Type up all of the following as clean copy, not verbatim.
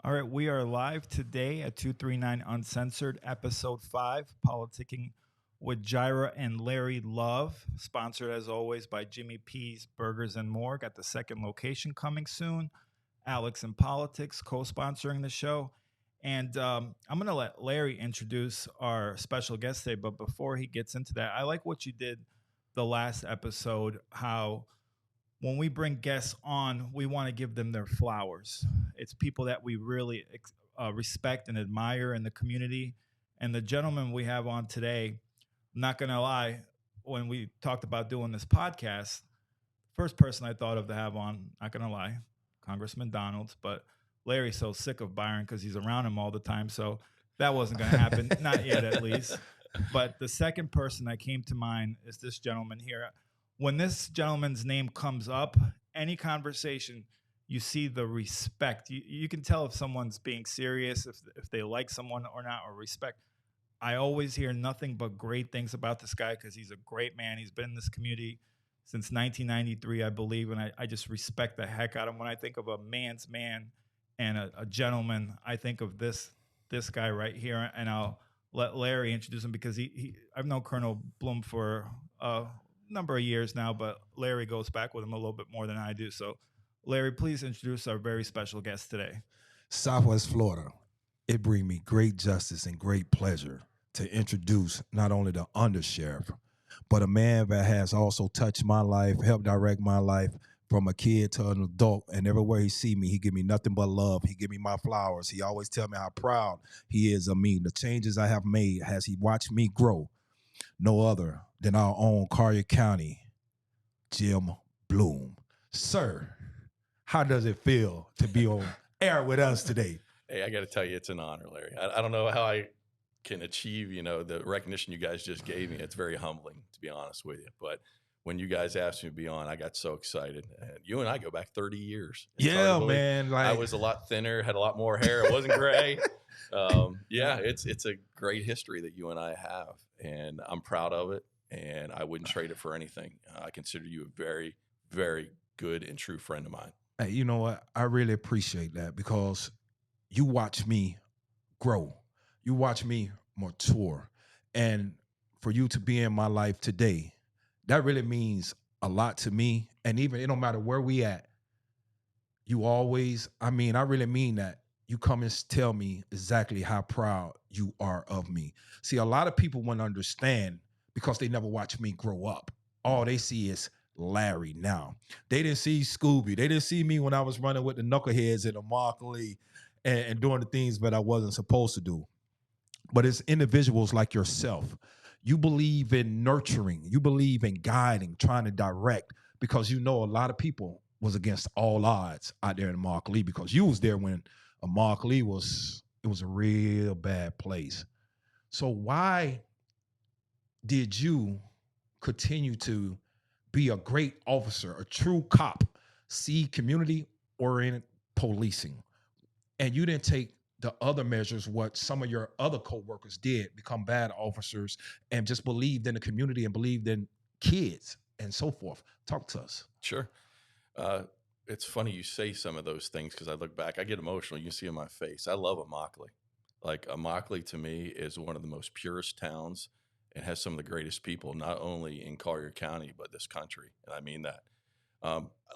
All right, we are live today at 239 Uncensored, Episode 5, Politicking with Jira and Larry Love, sponsored as always by Jimmy P's Burgers and More. Got the second location coming soon. Alex in Politics co-sponsoring the show. And I'm going to let Larry introduce our special guest today. But before he gets into that, I like what you did the last episode, how when we bring guests on, we want to give them their flowers. It's people that we really respect and admire in the community. And the gentleman we have on today, I'm not going to lie, when we talked about doing this podcast, first person I thought of to have on, not going to lie, Congressman Donalds, but Larry's so sick of Byron because he's around him all the time. So that wasn't going to happen, not yet at least. But the second person that came to mind is this gentleman here. When this gentleman's name comes up, any conversation, you see the respect. You can tell if someone's being serious, if they like someone or not, or respect. I always hear nothing but great things about this guy because he's a great man. He's been in this community since 1993, I believe, and I just respect the heck out of him. When I think of a man's man and a gentleman, I think of this guy right here, and I'll let Larry introduce him because I've known Colonel Bloom for number of years now, but Larry goes back with him a little bit more than I do. So, Larry, please introduce our very special guest today. Southwest Florida, it brings me great justice and great pleasure to introduce not only the Undersheriff, but a man that has also touched my life, helped direct my life from a kid to an adult. And everywhere he see me, he give me nothing but love. He give me my flowers. He always tell me how proud he is of me. The changes I have made has he watched me grow. No other than our own Collier County, Jim Bloom. Sir, how does it feel to be on air with us today? Hey, I got to tell you, it's an honor, Larry. I don't know how I can achieve, the recognition you guys just gave me. It's very humbling, to be honest with you. But when you guys asked me to be on, I got so excited. And you and I go back 30 years. Yeah, man. I was a lot thinner, had a lot more hair. It wasn't gray. It's a great history that you and I have, and I'm proud of it. And I wouldn't trade it for anything. I consider you a very, very good and true friend of mine. Hey, you know what? I really appreciate that because you watch me grow. You watch me mature. And for you to be in my life today, that really means a lot to me. And even, it don't matter where we at, you always, I really mean that. You come and tell me exactly how proud you are of me. See, a lot of people wouldn't understand because they never watched me grow up. All they see is Larry now. They didn't see Scooby. They didn't see me when I was running with the knuckleheads in the Markley and doing the things that I wasn't supposed to do. But it's individuals like yourself. You believe in nurturing. You believe in guiding, trying to direct, because you know a lot of people was against all odds out there in Markley because you was there when Markley it was a real bad place. So why did you continue to be a great officer, a true cop, see community-oriented policing, and you didn't take the other measures, what some of your other co-workers did, become bad officers and just believed in the community and believed in kids and so forth? Talk to us. Sure. It's funny you say some of those things because I look back, I get emotional. You can see in my face. I love Immokalee. Like, Immokalee to me is one of the most purest towns and has some of the greatest people, not only in Collier County, but this country. And I mean that.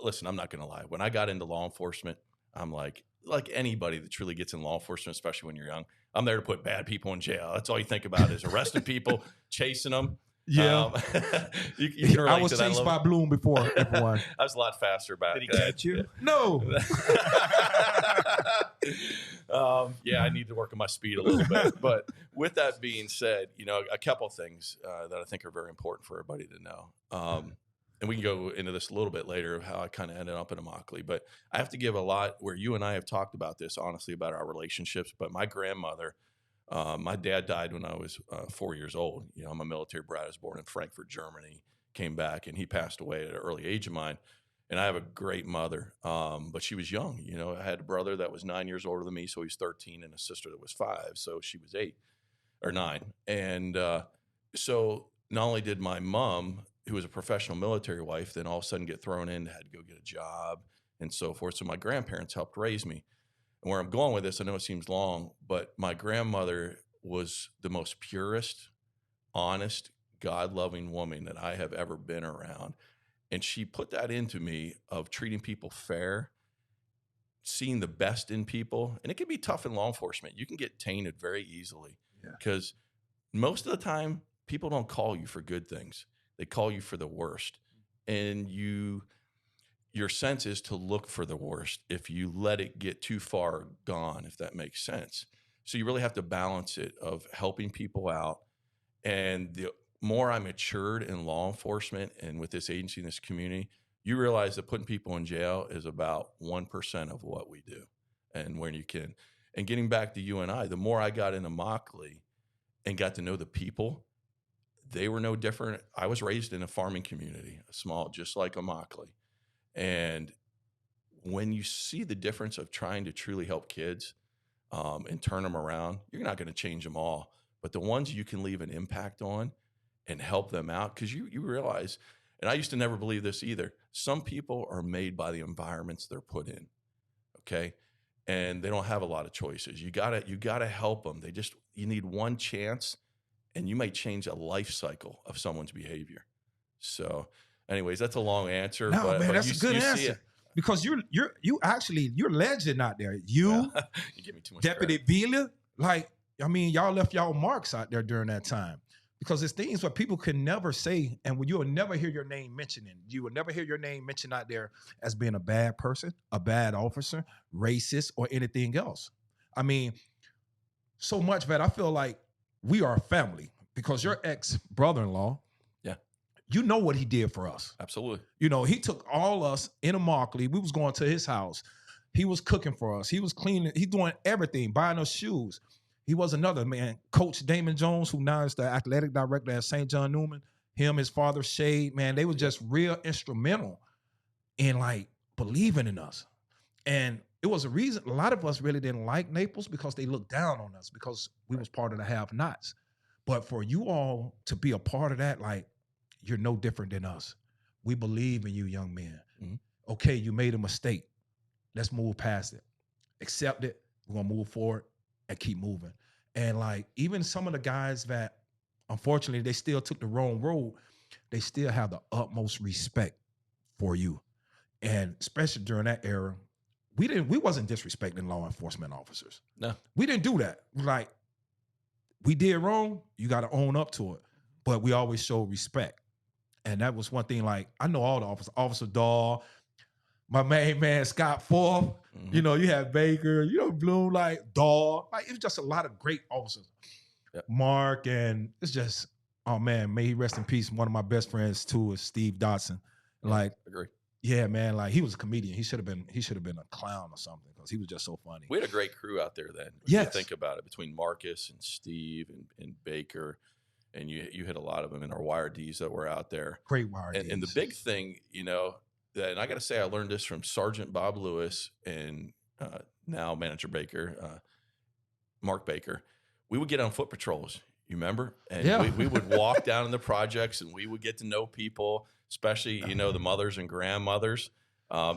Listen, I'm not going to lie. When I got into law enforcement, I'm like anybody that truly gets in law enforcement, especially when you're young, I'm there to put bad people in jail. That's all you think about is arresting people, chasing them. Yeah. You can relate I was to that chased by Bloom before, everyone. I was a lot faster back Did he catch you? No. I need to work on my speed a little bit. But with that being said, a couple of things that I think are very important for everybody to know. And we can go into this a little bit later of how I kind of ended up in Immokalee. But I have to give a lot where you and I have talked about this, honestly, about our relationships. But my grandmother, my dad died when I was 4 years old. I'm a military brat. I was born in Frankfurt, Germany, came back, and he passed away at an early age of mine. And I have a great mother, but she was young. I had a brother that was 9 years older than me, so he was 13, and a sister that was 5, so she was 8 or 9. And so not only did my mom, who was a professional military wife, then all of a sudden get thrown in, had to go get a job and so forth. So my grandparents helped raise me. And where I'm going with this, I know it seems long, but my grandmother was the most purest, honest, God-loving woman that I have ever been around. And she put that into me of treating people fair, seeing the best in people. And it can be tough in law enforcement. You can get tainted very easily because most of the time people don't call you for good things. They call you for the worst. And your sense is to look for the worst if you let it get too far gone, if that makes sense. So you really have to balance it of helping people out. And the more I matured in law enforcement and with this agency and this community, you realize that putting people in jail is about 1% of what we do. And when you can, and getting back to you and I, the more I got into Immokalee and got to know the people, they were no different. I was raised in a farming community, small, just like Immokalee. And when you see the difference of trying to truly help kids and turn them around, you're not going to change them all. But the ones you can leave an impact on and help them out, because you realize, and I used to never believe this either, some people are made by the environments they're put in, okay? And they don't have a lot of choices. You gotta help them. You need one chance, and you might change a life cycle of someone's behavior. So anyways, that's a long answer. No, but, man, but that's a good answer. Because you're legend out there. You give me too much Deputy Vila, like, I mean, y'all left y'all marks out there during that time. Because it's things where people can never say, and when you will never hear your name mentioned. You will never hear your name mentioned out there as being a bad person, a bad officer, racist, or anything else. I mean, so much that I feel like we are family because your ex-brother-in-law, you know what he did for us. Absolutely. You know, he took all us in Immokalee. We was going to his house. He was cooking for us. He was cleaning. He's doing everything, buying us shoes. He was another man, Coach Damon Jones, who now is the athletic director at St. John Newman. Him, his father, Shade, man, they were just real instrumental in like believing in us. And it was a reason a lot of us really didn't like Naples because they looked down on us because we was part of the have-nots. But for you all to be a part of that, like, you're no different than us. We believe in you, young men. Mm-hmm. Okay, you made a mistake. Let's move past it. Accept it. We're going to move forward and keep moving. And like, even some of the guys that, unfortunately, they still took the wrong road, they still have the utmost respect for you. And especially during that era, we wasn't disrespecting law enforcement officers. No. We didn't do that. Like, we did wrong, you got to own up to it. But we always showed respect. And that was one thing, like, I know all the officers, Officer Dahl, my main man, Scott Forth, you know, you have Baker, you know, Bloom, like, Dahl. Like, it was just a lot of great officers. Yep. Mark, and it's just, oh, man, may he rest in peace. One of my best friends, too, is Steve Dotson. Like, agree. Yeah, man, like, he was a comedian. He should have been a clown or something because he was just so funny. We had a great crew out there then. Yes. You think about it, between Marcus and Steve and Baker. And you hit a lot of them in our wire Ds that were out there. Great wire Ds. And the big thing, you know, and I got to say, I learned this from Sergeant Bob Lewis and now Manager Baker, Mark Baker. We would get on foot patrols, you remember? And we would walk down in the projects and we would get to know people, especially, you know, the mothers and grandmothers.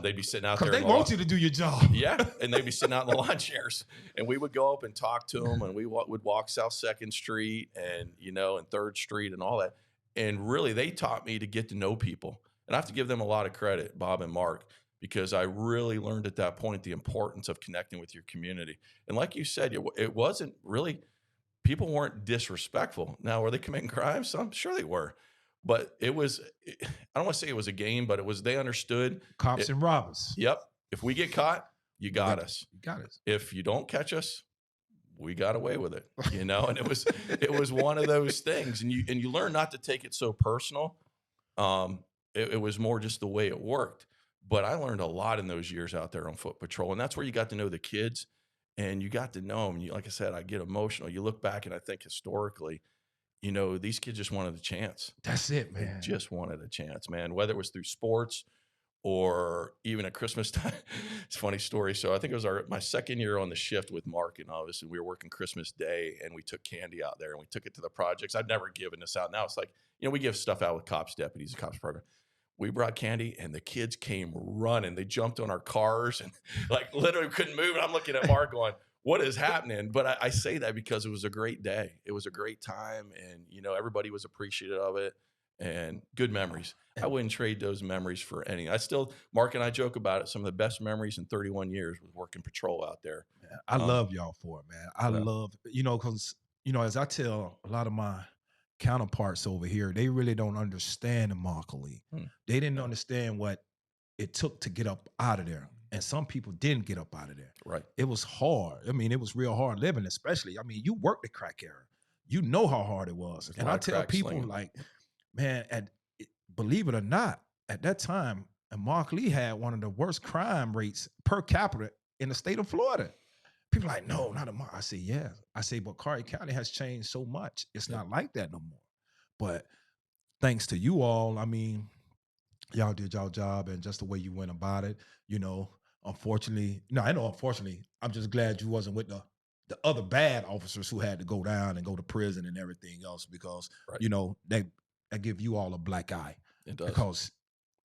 They'd be sitting out there. Because they want you to do your job. Yeah. And they'd be sitting out in the lawn chairs. And we would go up and talk to them. And we would walk South 2nd Street and, you know, and 3rd Street and all that. And really, they taught me to get to know people. And I have to give them a lot of credit, Bob and Mark, because I really learned at that point the importance of connecting with your community. And like you said, it wasn't really, people weren't disrespectful. Now, were they committing crimes? I'm sure they were. But it was, I don't want to say it was a game, but it was, they understood. Cops and robbers. Yep. If we get caught, you got us. You got us. If you don't catch us, we got away with it, you know? And it was one of those things. And you learn not to take it so personal. It was more just the way it worked. But I learned a lot in those years out there on foot patrol. And that's where you got to know the kids and you got to know them. Like I said, I get emotional. You look back and I think historically, you know, these kids just wanted a chance. That's it, man. They just wanted a chance, man. Whether it was through sports or even at Christmas time. It's a funny story. So I think it was my second year on the shift with Mark and all this, and we were working Christmas Day, and we took candy out there, and we took it to the projects. I'd never given this out. Now it's like, you know, we give stuff out with cops, deputies, the cops program. we brought candy, and the kids came running. They jumped on our cars and like literally couldn't move. And I'm looking at Mark going, what is happening? But I say that because it was a great day. It was a great time. And, you know, everybody was appreciative of it and good memories. I wouldn't trade those memories for any. Mark and I joke about it. Some of the best memories in 31 years was working patrol out there. I love y'all for it, man. I Yeah. love, you know, because, you know, as I tell a lot of my counterparts over here, they really don't understand Immokalee. They didn't understand what it took to get up out of there. And some people didn't get up out of there. Right. It was hard. I mean, it was real hard living, especially. I mean, you worked the crack era. You know how hard it was. And I tell people, slinging. like, man, believe it or not, at that time, Immokalee had one of the worst crime rates per capita in the state of Florida. People are like, no, not Immokalee. I say, yeah. I say, but Collier County has changed so much. It's not like that no more. But thanks to you all, I mean, y'all did y'all job, and just the way you went about it, you know, unfortunately, I'm just glad you wasn't with the other bad officers who had to go down and go to prison and everything else, because, you know, that give you all a black eye. It does. Because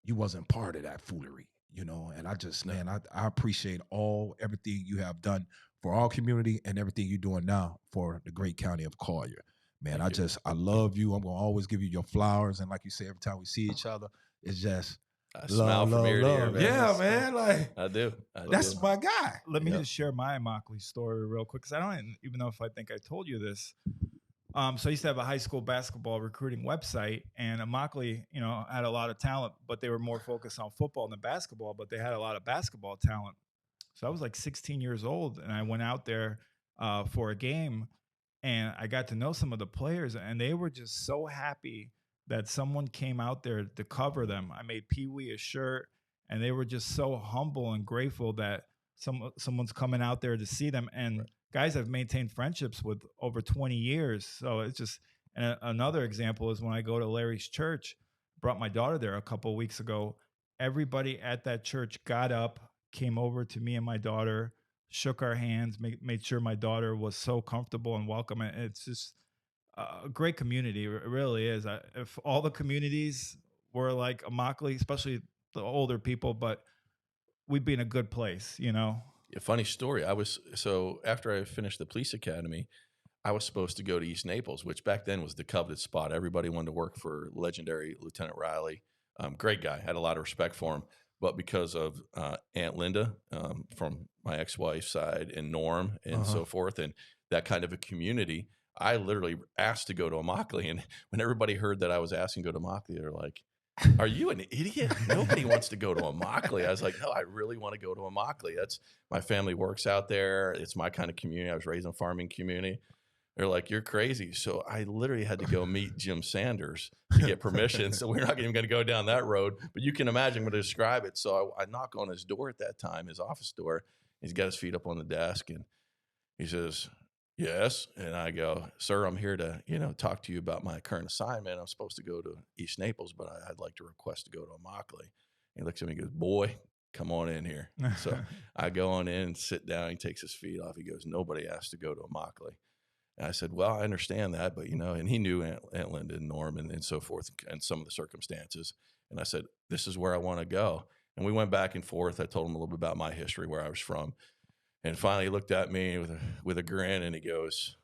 you wasn't part of that foolery, you know. And I just, man, I appreciate everything you have done for our community and everything you're doing now for the great county of Collier. Man, I love you. I'm going to always give you your flowers. And like you say, every time we see each other, it's just smile from ear to ear, man. Yeah, man. Like, I do. That's my guy. Let me just share my Immokalee story real quick, because I don't even know if I think I told you this. So I used to have a high school basketball recruiting website, and Immokalee, you know, had a lot of talent, but they were more focused on football than basketball, but they had a lot of basketball talent. So I was like 16 years old, and I went out there for a game, and I got to know some of the players, and they were just so happy that someone came out there to cover them. I made Pee Wee a shirt, and they were just so humble and grateful that someone's coming out there to see them. And guys I've maintained friendships with over 20 years. So it's just, and another example is when I go to Larry's church, brought my daughter there a couple of weeks ago. Everybody at that church got up, came over to me and my daughter, shook our hands, made sure my daughter was so comfortable and welcome. And it's just a great community. It really is. If all the communities were like Immokalee, especially the older people, but we'd be in a good place, you know? A funny story. After I finished the police academy, I was supposed to go to East Naples, which back then was the coveted spot. Everybody wanted to work for legendary Lieutenant Riley. Great guy. Had a lot of respect for him. But because of Aunt Linda from my ex-wife's side and Norm and so forth, and that kind of a community, I literally asked to go to Immokalee. And when everybody heard that I was asking to go to Immokalee, they're like, are you an idiot? Nobody wants to go to Immokalee. I was like, no, I really want to go to Immokalee. That's my family works out there. It's my kind of community. I was raised in a farming community. They're like, you're crazy. So I literally had to go meet Jim Sanders to get permission. So we're not even going to go down that road, but you can imagine I'm going to describe it. So I knock on his door at that time, his office door. He's got his feet up on the desk and he says, yes. And I go, sir, I'm here to, talk to you about my current assignment. I'm supposed to go to East Naples, but I'd like to request to go to Immokalee. He looks at me and goes, boy, come on in here. So I go on in and sit down. He takes his feet off. He goes, nobody asked to go to Immokalee. And I said, well, I understand that, but, and he knew Aunt Linda and Norm and so forth and some of the circumstances. And I said, this is where I want to go. And we went back and forth. I told him a little bit about my history, where I was from. And finally he looked at me with a grin and he goes,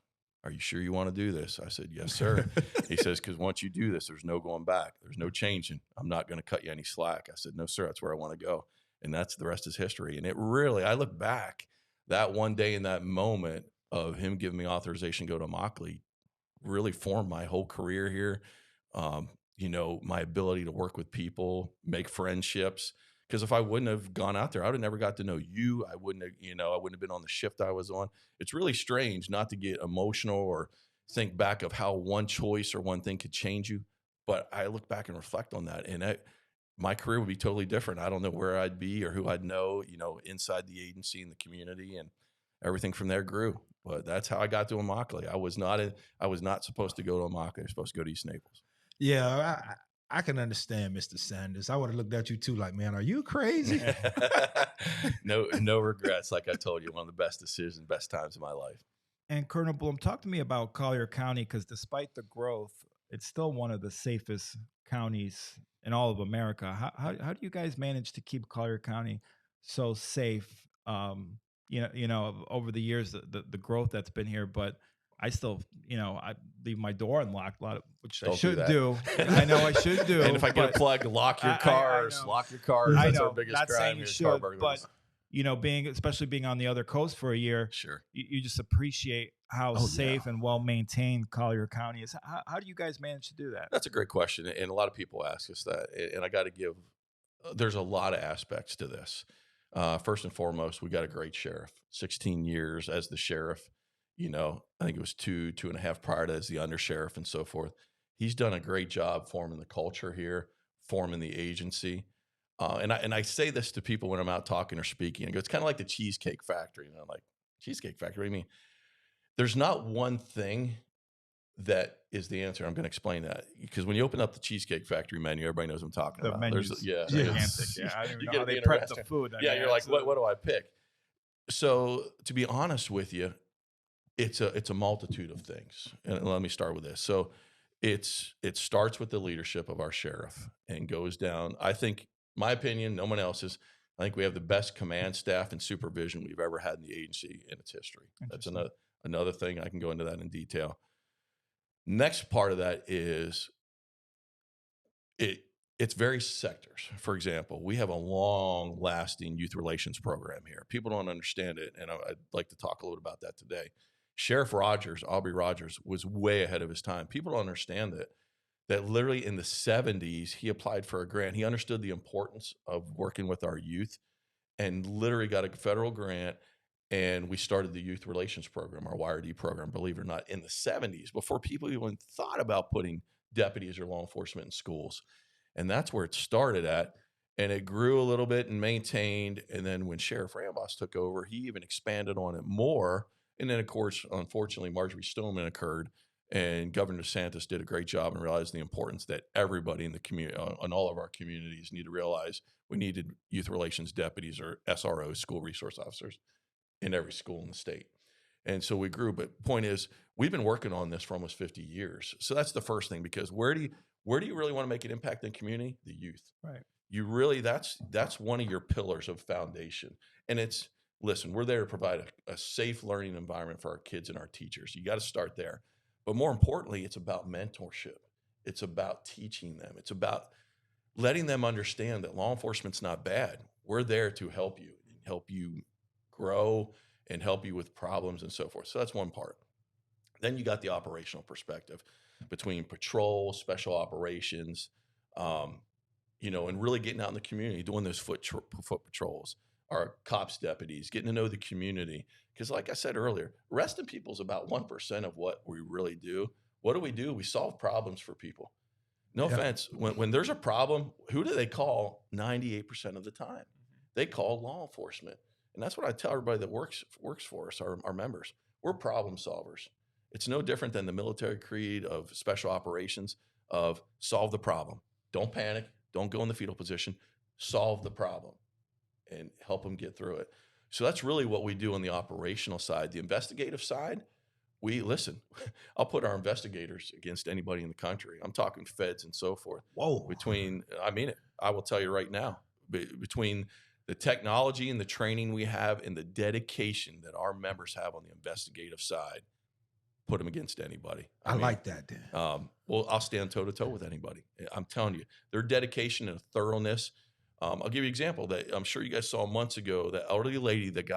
are you sure you want to do this? I said, yes, sir. He says, because once you do this, there's no going back. There's no changing. I'm not going to cut you any slack. I said, no, sir, that's where I want to go. And that's the rest is history. And it really, I look back that one day in that moment of him giving me authorization to go to Immokalee really formed my whole career here. My ability to work with people, make friendships. Because if I wouldn't have gone out there, I would have never got to know you. I wouldn't have been on the shift I was on. It's really strange not to get emotional or think back of how one choice or one thing could change you. But I look back and reflect on that, and my career would be totally different. I don't know where I'd be or who I'd know, inside the agency and the community, and everything from there grew. But that's how I got to Immokalee. I was not supposed to go to Immokalee. I was supposed to go to East Naples. Yeah, I can understand, Mr. Sanders. I would have looked at you too like, man, are you crazy? No regrets. Like I told you, one of the best decisions, best times of my life. And Colonel Bloom, talk to me about Collier County, because despite the growth, it's still one of the safest counties in all of America. How do you guys manage to keep Collier County so safe? Over the years, the growth that's been here, but I still, I leave my door unlocked a lot, which I Don't do should that. do. I know I should do. And if I get a but plug, lock your I cars. know. Lock your cars. I That's our know. biggest Not crime saying you here, car should, burglars. but especially being on the other coast for a year, Sure. you just appreciate how Oh, safe yeah. and well maintained Collier County is. How do you guys manage to do that? That's a great question. And a lot of people ask us that. And I got to give, there's a lot of aspects to this. First and foremost, we got a great sheriff, 16 years as the sheriff. I think it was two and a half prior to as the undersheriff and so forth. He's done a great job forming the culture here, forming the agency. And I say this to people when I'm out talking or speaking. I go, it's kind of like the Cheesecake Factory. Like, Cheesecake Factory? What do you mean? There's not one thing that is the answer. I'm going to explain that, because when you open up the Cheesecake Factory menu, everybody knows what I'm talking The about. menu's gigantic. Yeah, I don't even know how they prep the food. You're like, what do I pick? So to be honest with you, it's a multitude of things. And let me start with this. So it starts with the leadership of our sheriff and goes down. I think, my opinion, no one else's, I think we have the best command staff and supervision we've ever had in the agency in its history. That's another thing. I can go into that in detail. Next part of that is it's very sectors. For example, we have a long-lasting youth relations program here. People don't understand it, and I'd like to talk a little about that today. Sheriff Rogers, Aubrey Rogers, was way ahead of his time. People don't understand that literally in the 70s, he applied for a grant. He understood the importance of working with our youth and literally got a federal grant. And we started the youth relations program, our YRD program, believe it or not, in the 70s, before people even thought about putting deputies or law enforcement in schools. And that's where it started at. And it grew a little bit and maintained. And then when Sheriff Ramboss took over, he even expanded on it more. And then, of course, unfortunately, Marjorie Stoneman occurred. And Governor DeSantis did a great job and realized the importance that everybody in the community, on all of our communities, need to realize we needed youth relations deputies, or SROs, school resource officers, in every school in the state. And so we grew. But point is, we've been working on this for almost 50 years. So that's the first thing, because where do you really want to make an impact in the community? The youth. Right. You really, that's one of your pillars of foundation. And listen, we're there to provide a safe learning environment for our kids and our teachers. You got to start there. But more importantly, it's about mentorship. It's about teaching them. It's about letting them understand that law enforcement's not bad. We're there to help you grow and help you with problems and so forth. So that's one part. Then you got the operational perspective between patrol, special operations, and really getting out in the community, doing those foot patrols, our cops deputies, getting to know the community. Because like I said earlier, arresting people is about 1% of what we really do. What do? We solve problems for people. No offense. When there's a problem, who do they call 98% of the time? They call law enforcement. And that's what I tell everybody that works for us, our members. We're problem solvers. It's no different than the military creed of special operations of solve the problem. Don't panic. Don't go in the fetal position. Solve the problem and help them get through it. So that's really what we do on the operational side. The investigative side, listen, I'll put our investigators against anybody in the country. I'm talking feds and so forth. Whoa. I mean it. I will tell you right now, between the technology and the training we have and the dedication that our members have on the investigative side, put them against anybody. I mean, like that, Dan. Well, I'll stand toe-to-toe with anybody. I'm telling you, their dedication and thoroughness. I'll give you an example that I'm sure you guys saw months ago, that elderly lady that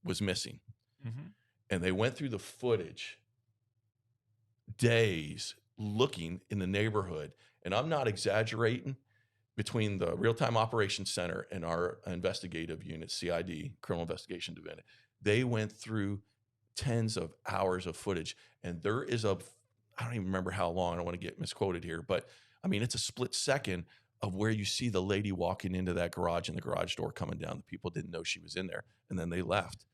was missing. Mm-hmm. And they went through the footage days looking in the neighborhood. And I'm not exaggerating. Between the Real-Time Operations Center and our investigative unit, CID, Criminal Investigation Division, they went through tens of hours of footage. And there is I don't even remember how long, I don't want to get misquoted here, but I mean, it's a split second of where you see the lady walking into that garage and the garage door coming down. The people didn't know she was in there, and then they left.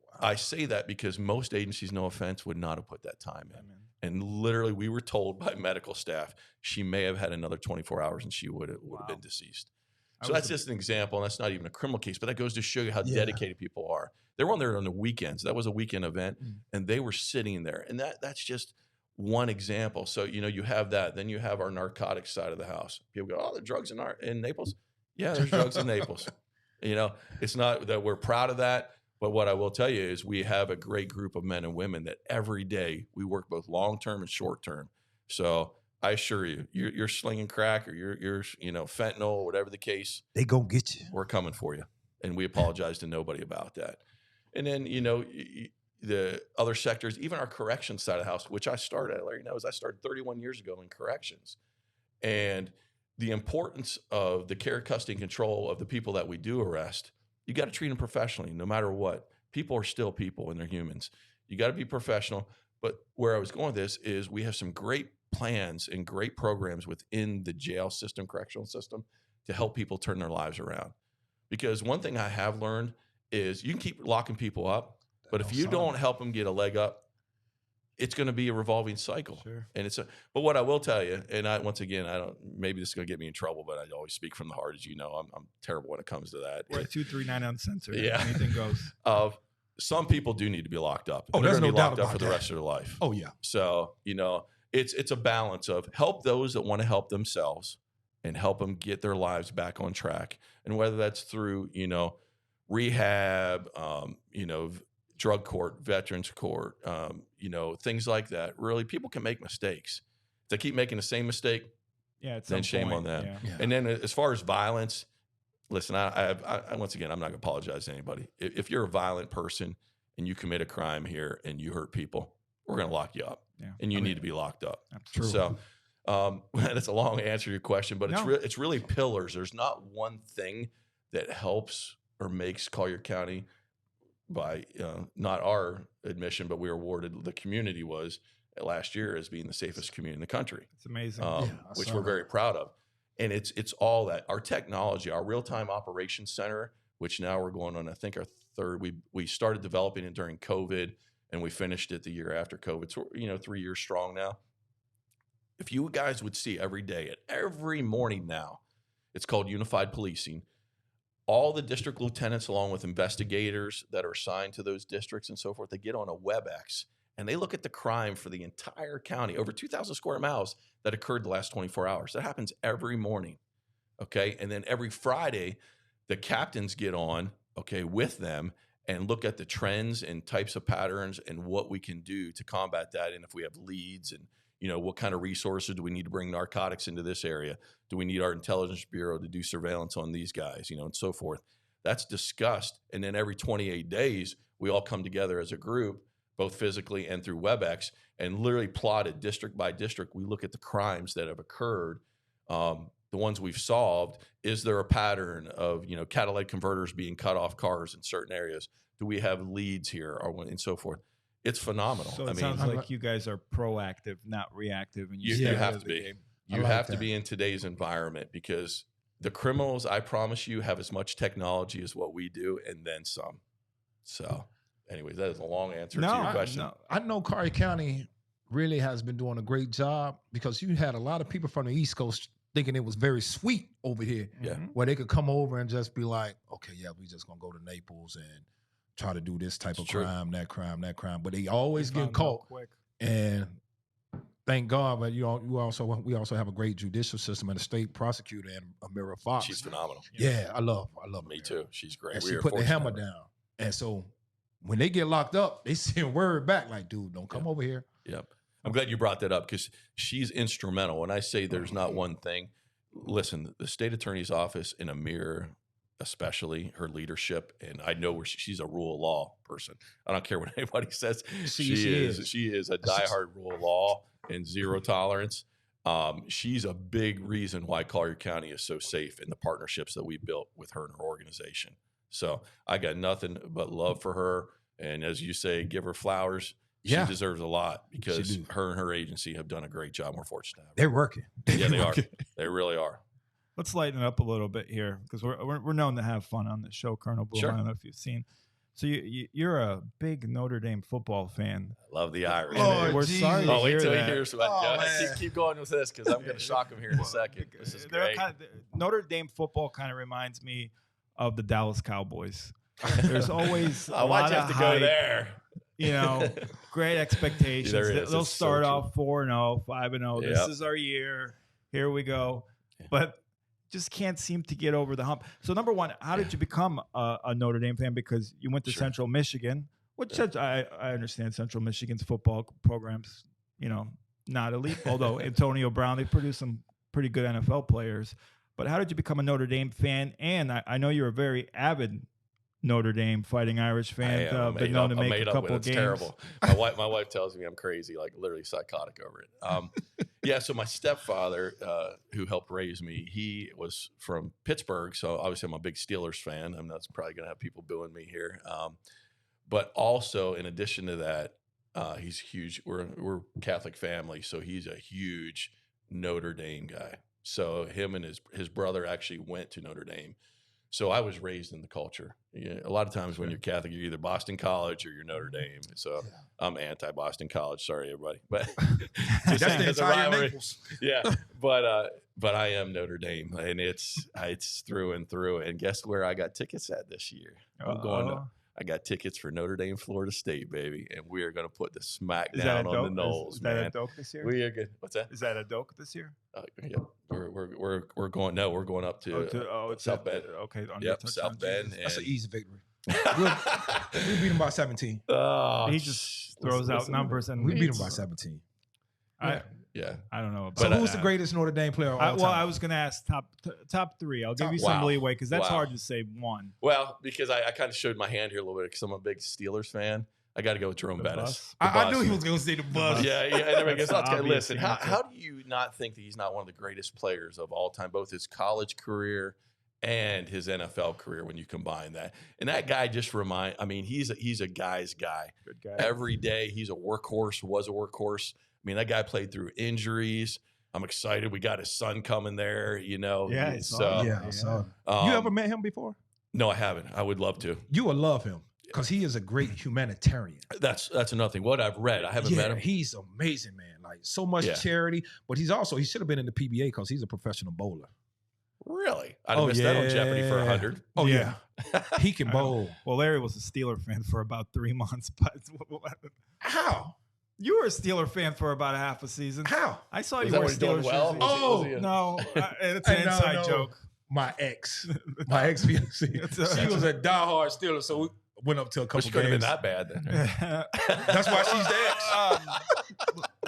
Wow. I say that because most agencies, no offense, would not have put that time in. Amen. And literally, we were told by medical staff she may have had another 24 hours and she would have been deceased. So that's just an example, and that's not even a criminal case, but that goes to show you how dedicated people are. They were on there on the weekends. That was a weekend event, and they were sitting there. And that's just one example. So, you have that. Then you have our narcotics side of the house. People go, oh, the drugs in Naples. Yeah, there's drugs in Naples. It's not that we're proud of that. But what I will tell you is we have a great group of men and women that every day we work both long-term and short-term. So I assure you, you're slinging crack or you're fentanyl, whatever the case. They gonna get you. We're coming for you. And we apologize to nobody about that. And then, the other sectors, even our corrections side of the house, which I started, Larry knows, I started 31 years ago in corrections. And the importance of the care, custody, and control of the people that we do arrest, you got to treat them professionally, no matter what. People are still people and they're humans. You got to be professional. But where I was going with this is we have some great plans and great programs within the jail system, correctional system, to help people turn their lives around. Because one thing I have learned is you can keep locking people up, but if you don't help them get a leg up, it's going to be a revolving cycle. Sure. And but what I will tell you, and maybe this is going to get me in trouble, but I always speak from the heart, as you know. I'm terrible when it comes to that. We're at 239 Uncensored. Yeah. Anything goes. Some people do need to be locked up. Oh, they're there's going to no be doubt locked up about for the that. rest of their life. Oh yeah. So, it's a balance of help those that want to help themselves and help them get their lives back on track. And whether that's through, rehab, drug court, veterans court, things like that. Really, people can make mistakes. If they keep making the same mistake, then shame on them. Yeah. And then as far as violence, listen, I once again, I'm not going to apologize to anybody. If you're a violent person and you commit a crime here and you hurt people, we're going to lock you up. Yeah. And you need to be locked up. Absolutely. So that's a long answer to your question, but it's really pillars. There's not one thing that helps or makes Collier County, by not our admission, but we were awarded, the community was last year as being the safest community in the country. It's amazing. Which we're very proud of. And it's all that. Our technology, our real-time operations center, which now we're going on, I think, our third. We started developing it during COVID, and we finished it the year after COVID. So, 3 years strong now. If you guys would see every day, every morning now, it's called Unified Policing. All the district lieutenants, along with investigators that are assigned to those districts and so forth, they get on a WebEx and they look at the crime for the entire county, over 2,000 square miles that occurred the last 24 hours. That happens every morning, okay? And then every Friday, the captains get on, okay, with them and look at the trends and types of patterns and what we can do to combat that. And if we have leads and, what kind of resources do we need to bring narcotics into this area? Do we need our intelligence bureau to do surveillance on these guys, and so forth? That's discussed. And then every 28 days, we all come together as a group, both physically and through WebEx, and literally plotted district by district. We look at the crimes that have occurred, the ones we've solved. Is there a pattern of, catalytic converters being cut off cars in certain areas? Do we have leads here, and so forth? It's phenomenal. So it sounds like you guys are proactive, not reactive. And you have to be. You have to be in today's environment, because the criminals, I promise you, have as much technology as what we do and then some. So anyways, that is a long answer to your question. I know Collier County really has been doing a great job, because you had a lot of people from the East Coast thinking it was very sweet over here, where they could come over and just be like, okay, yeah, we just going to go to Naples and try to do this type of crime, that crime. But they always get caught. And thank God, but we also have a great judicial system and a state prosecutor and Amira Fox. She's phenomenal. Yeah, I love Me too. She's great. And she put the hammer down. And so when they get locked up, they send word back like, dude, don't come over here. Yep. I'm glad you brought that up, because she's instrumental. When I say there's not one thing, listen, the state attorney's office in Amir, especially her leadership, and I know she's a rule of law person. I don't care what anybody says. She is a diehard rule of law and zero tolerance. She's a big reason why Collier County is so safe, and the partnerships that we built with her and her organization. So I got nothing but love for her. And as you say, give her flowers. She deserves a lot, because her and her agency have done a great job. We're fortunate to have her. They're working. Yeah, they are. They really are. Let's lighten it up a little bit here, because we're known to have fun on the show, Colonel Blue. Sure. I don't know if you've seen. So you're a big Notre Dame football fan. I love the Irish. We're sorry to wait hear till that. he hears about keep going with this, because I'm going to shock him here in a second. This is great. Notre Dame football kind of reminds me of the Dallas Cowboys. There's always a lot why'd you of have to hype, go there? great expectations. There is. They'll It's start so off 4-0, 5-0. This Yep. is our year. Here we go. But just can't seem to get over the hump. So number one, how did you become a Notre Dame fan? Because you went to Central Michigan, which I understand Central Michigan's football programs, not elite. Although Antonio Brown, they produced some pretty good NFL players. But how did you become a Notre Dame fan? And I know you're a very avid Notre Dame Fighting Irish fan. Been known to make a couple it's games. Terrible. My wife tells me I'm crazy, like literally psychotic over it. Yeah. So my stepfather, who helped raise me, he was from Pittsburgh. So obviously I'm a big Steelers fan. I'm not probably going to have people booing me here. But also in addition to that, he's huge. We're Catholic family. So he's a huge Notre Dame guy. So him and his brother actually went to Notre Dame. So I was raised in the culture. A lot of times when you're Catholic, you're either Boston College or you're Notre Dame. So I'm anti-Boston College. Sorry, everybody. But that's the entire Naples. Yeah, but I am Notre Dame, and it's through and through. And guess where I got tickets at this year? I got tickets for Notre Dame, Florida State, baby, and we are going to put the smack down on the Noles. Is that a doke this year? We are good. What's that? Is that a doke this year? Yeah, we're going. No, we're going up to South Bend. Okay, yep, South Bend. That's an easy victory. We beat them by 17. He just throws out numbers, and we beat them by 17. Yeah, I don't know about. So who's the greatest Notre Dame player of all time? Well, I was going to ask top three. I'll give you some leeway because that's hard to say one. Well, because I kind of showed my hand here a little bit because I'm a big Steelers fan. I got to go with Jerome Bettis. I knew he was going to say the bus. Yeah. And everybody goes, listen, how do you not think that he's not one of the greatest players of all time, both his college career and his NFL career when you combine that? And that guy just he's a guy's guy. Good guy. Every day he's a workhorse, was a workhorse. I mean, that guy played through injuries. I'm excited. We got his son coming there, Yeah, I saw him. You ever met him before? No, I haven't. I would love to. You would love him because he is a great humanitarian. That's another thing. What I've read, I haven't met him. He's amazing, man. Like so much charity, but he should have been in the PBA because he's a professional bowler. Really? I missed that on Jeopardy for 100. Oh yeah. He can bowl. Well, Larry was a Steeler fan for about 3 months, but how? You were a Steeler fan for about a half a season. How? I saw you were Steelers. Well? No, it's an inside joke. My ex fiancée, she was a diehard Steeler, so we went up to a couple games. Could have been that bad then. That's why she's the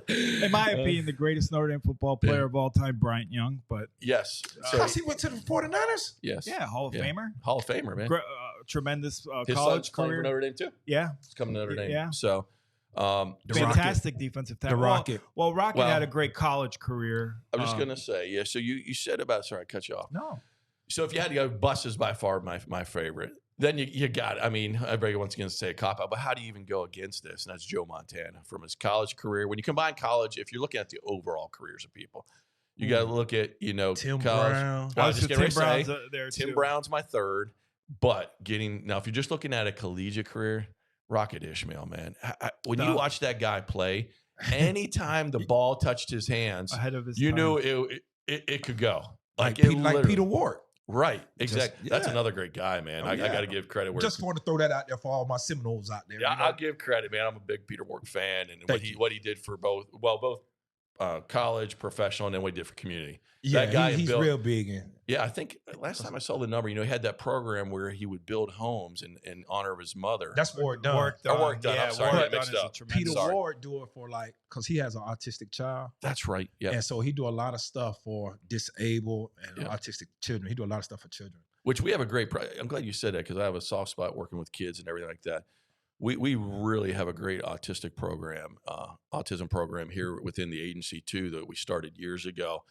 ex. In my opinion, the greatest Notre Dame football player of all time, Bryant Young. But yes, because he went to the 49ers. Yes, yeah, Hall of Famer. Hall of Famer, man. Tremendous his college career. For Notre Dame too. Yeah, he's coming to Notre Dame. Yeah, so. Fantastic defensive tackle. The Rocket. Well, Rocket had a great college career. I was just going to say, yeah. So you said about, sorry, I cut you off. No. So if you had to go, Bus is by far my favorite. Then you got it. I mean, everybody once again say a cop out, but how do you even go against this? And that's Joe Montana from his college career. When you combine college, if you're looking at the overall careers of people, you got to look at, Tim college. Brown. Well, Tim Brown's there too. Tim Brown's my third, but now if you're just looking at a collegiate career, Rocket Ishmael, man. When you watch that guy play, anytime the ball touched his hands, ahead of his you time. knew it could go. Like Peter Ward. Right, exactly. That's another great guy, man. I got to give credit. Just want to throw that out there for all my Seminoles out there. Yeah, I'll give credit, man. I'm a big Peter Ward fan, and what he did for both college, professional, and then what he did for community. Yeah, that guy he's real big in. Yeah, I think last time I saw the number, he had that program where he would build homes in honor of his mother. That's Ward done. Ward done. Yeah, I'm sorry, I mixed up. Peter Ward do it for because he has an autistic child. That's right. Yeah, and so he do a lot of stuff for disabled and autistic children. He do a lot of stuff for children. Which we have a great. I'm glad you said that because I have a soft spot working with kids and everything like that. We really have a great autism program here within the agency too that we started years ago,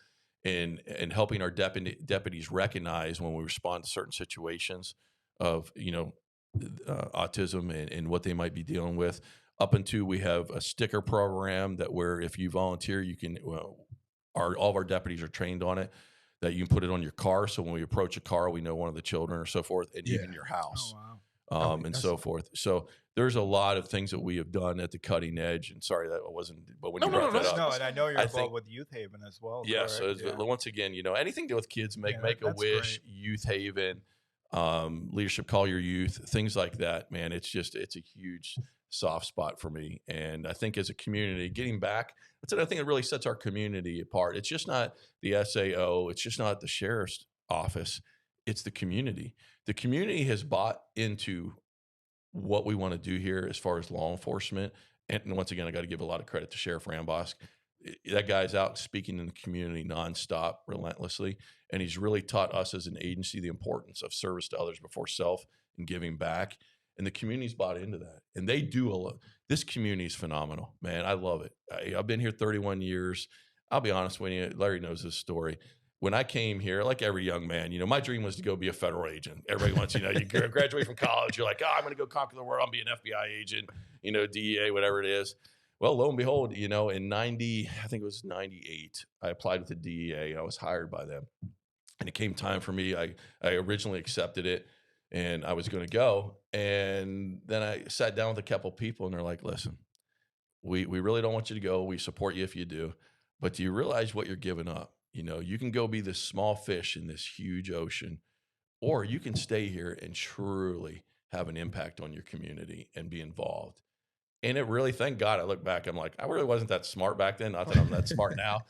and helping our deputies recognize when we respond to certain situations of autism and what they might be dealing with. Up until we have a sticker program that where if you volunteer, you can. All of our deputies are trained on it. That you can put it on your car, so when we approach a car, we know one of the children or so forth, and even your house. Oh, wow. And so forth. So there's a lot of things that we have done at the cutting edge. And sorry that wasn't, but when you brought that up, no, and I know you're involved with Youth Haven as well. Yes. Yeah, so once again, anything to do with kids, make a wish, great. Youth Haven. Leadership Collier Youth, things like that, man. It's a huge soft spot for me. And I think as a community, getting back, that's another thing that really sets our community apart. It's just not the SAO. It's just not the sheriff's office. It's the community. The community has bought into what we want to do here as far as law enforcement. And once again, I got to give a lot of credit to Sheriff Rambosk. That guy's out speaking in the community nonstop, relentlessly. And he's really taught us as an agency the importance of service to others before self and giving back. And the community's bought into that. And they do a lot. This community is phenomenal, man. I love it. I've been here 31 years. I'll be honest with you, Larry knows this story. When I came here, like every young man, my dream was to go be a federal agent. Everybody wants, you graduate from college, you're like, I'm going to go conquer the world. I'm going to be an FBI agent, DEA, whatever it is. Well, lo and behold, in 90, I think it was 98, I applied with the DEA. I was hired by them. And it came time for me. I originally accepted it and I was going to go. And then I sat down with a couple people and they're like, listen, we really don't want you to go. We support you if you do. But do you realize what you're giving up? You can go be this small fish in this huge ocean, or you can stay here and truly have an impact on your community and be involved. And it really, thank God, I look back, I'm like, I really wasn't that smart back then. Not that I'm that smart now,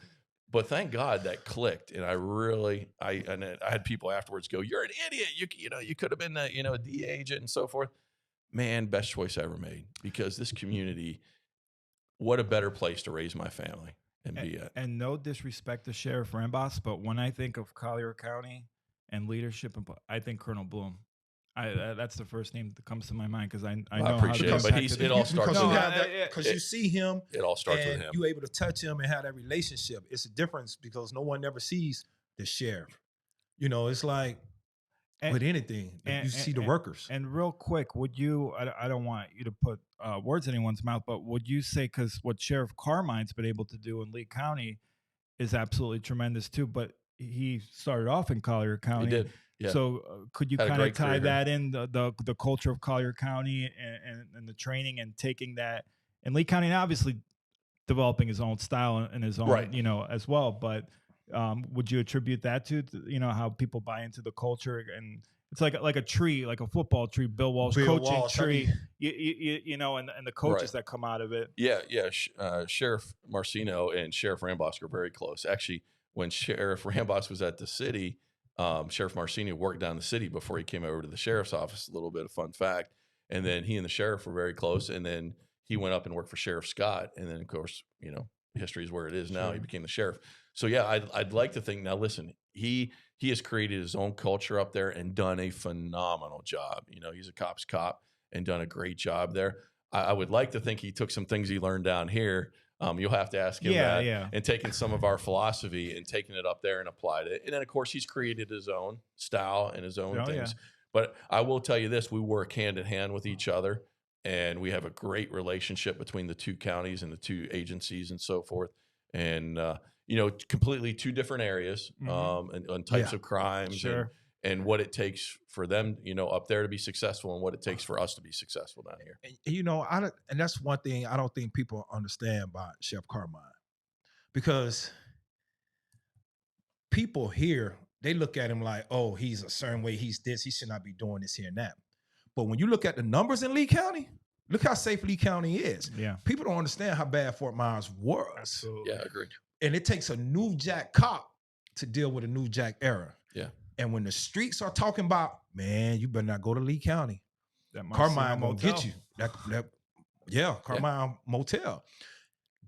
but thank God that clicked. And I had people afterwards go, you're an idiot. You could have been a DEA agent and so forth. Man, best choice I ever made, because this community, what a better place to raise my family. And no disrespect to Sheriff Rambosk, but when I think of Collier County and leadership, I think Colonel Bloom. That's the first name that comes to my mind, because I know I appreciate it, but it all starts with him. Because you see him. It all starts with him. You're able to touch him and have that relationship. It's a difference, because no one ever sees the sheriff. It's like with anything, you see the workers. And real quick, would you, I don't want you to put words in anyone's mouth, but would you say, because what Sheriff Carmine's been able to do in Lee County is absolutely tremendous too, but he started off in Collier County. He did. Yeah. So could you kind of tie that in, the culture of Collier County and the training and taking that in Lee County, and obviously developing his own style and his own, as well, but would you attribute that to how people buy into the culture? And it's like a tree, like a football tree, Bill Walsh coaching tree, and the coaches that come out of it. Yeah. Sheriff Marcino and Sheriff Rambosk are very close. Actually, when Sheriff Rambosk was at the city, Sheriff Marcino worked down the city before he came over to the sheriff's office. A little bit of fun fact. And then he and the sheriff were very close. And then he went up and worked for Sheriff Scott. And then, of course, history is where it is now. Sure. He became the sheriff. So yeah, I'd like to think, now listen, he has created his own culture up there and done a phenomenal job. He's a cop's cop and done a great job there. I would like to think he took some things he learned down here. You'll have to ask him that. Yeah. And taking some of our philosophy and taking it up there and applied it. And then, of course, he's created his own style and his own things. Yeah. But I will tell you this, we work hand in hand with each other. And we have a great relationship between the two counties and the two agencies and so forth. And, completely two different areas and types of crimes and what it takes for them, up there to be successful and what it takes for us to be successful down here. And that's one thing I don't think people understand about Sheriff Carmine, because people here, they look at him like, oh, he's a certain way, he's this, he should not be doing this here and that. But when you look at the numbers in Lee County, look how safe Lee County is. Yeah. People don't understand how bad Fort Myers was. Absolutely. Yeah, I agree. And it takes a new jack cop to deal with a new jack era. Yeah. And when the streets are talking about, man, you better not go to Lee County. Carmine gonna get you. Carmine Motel.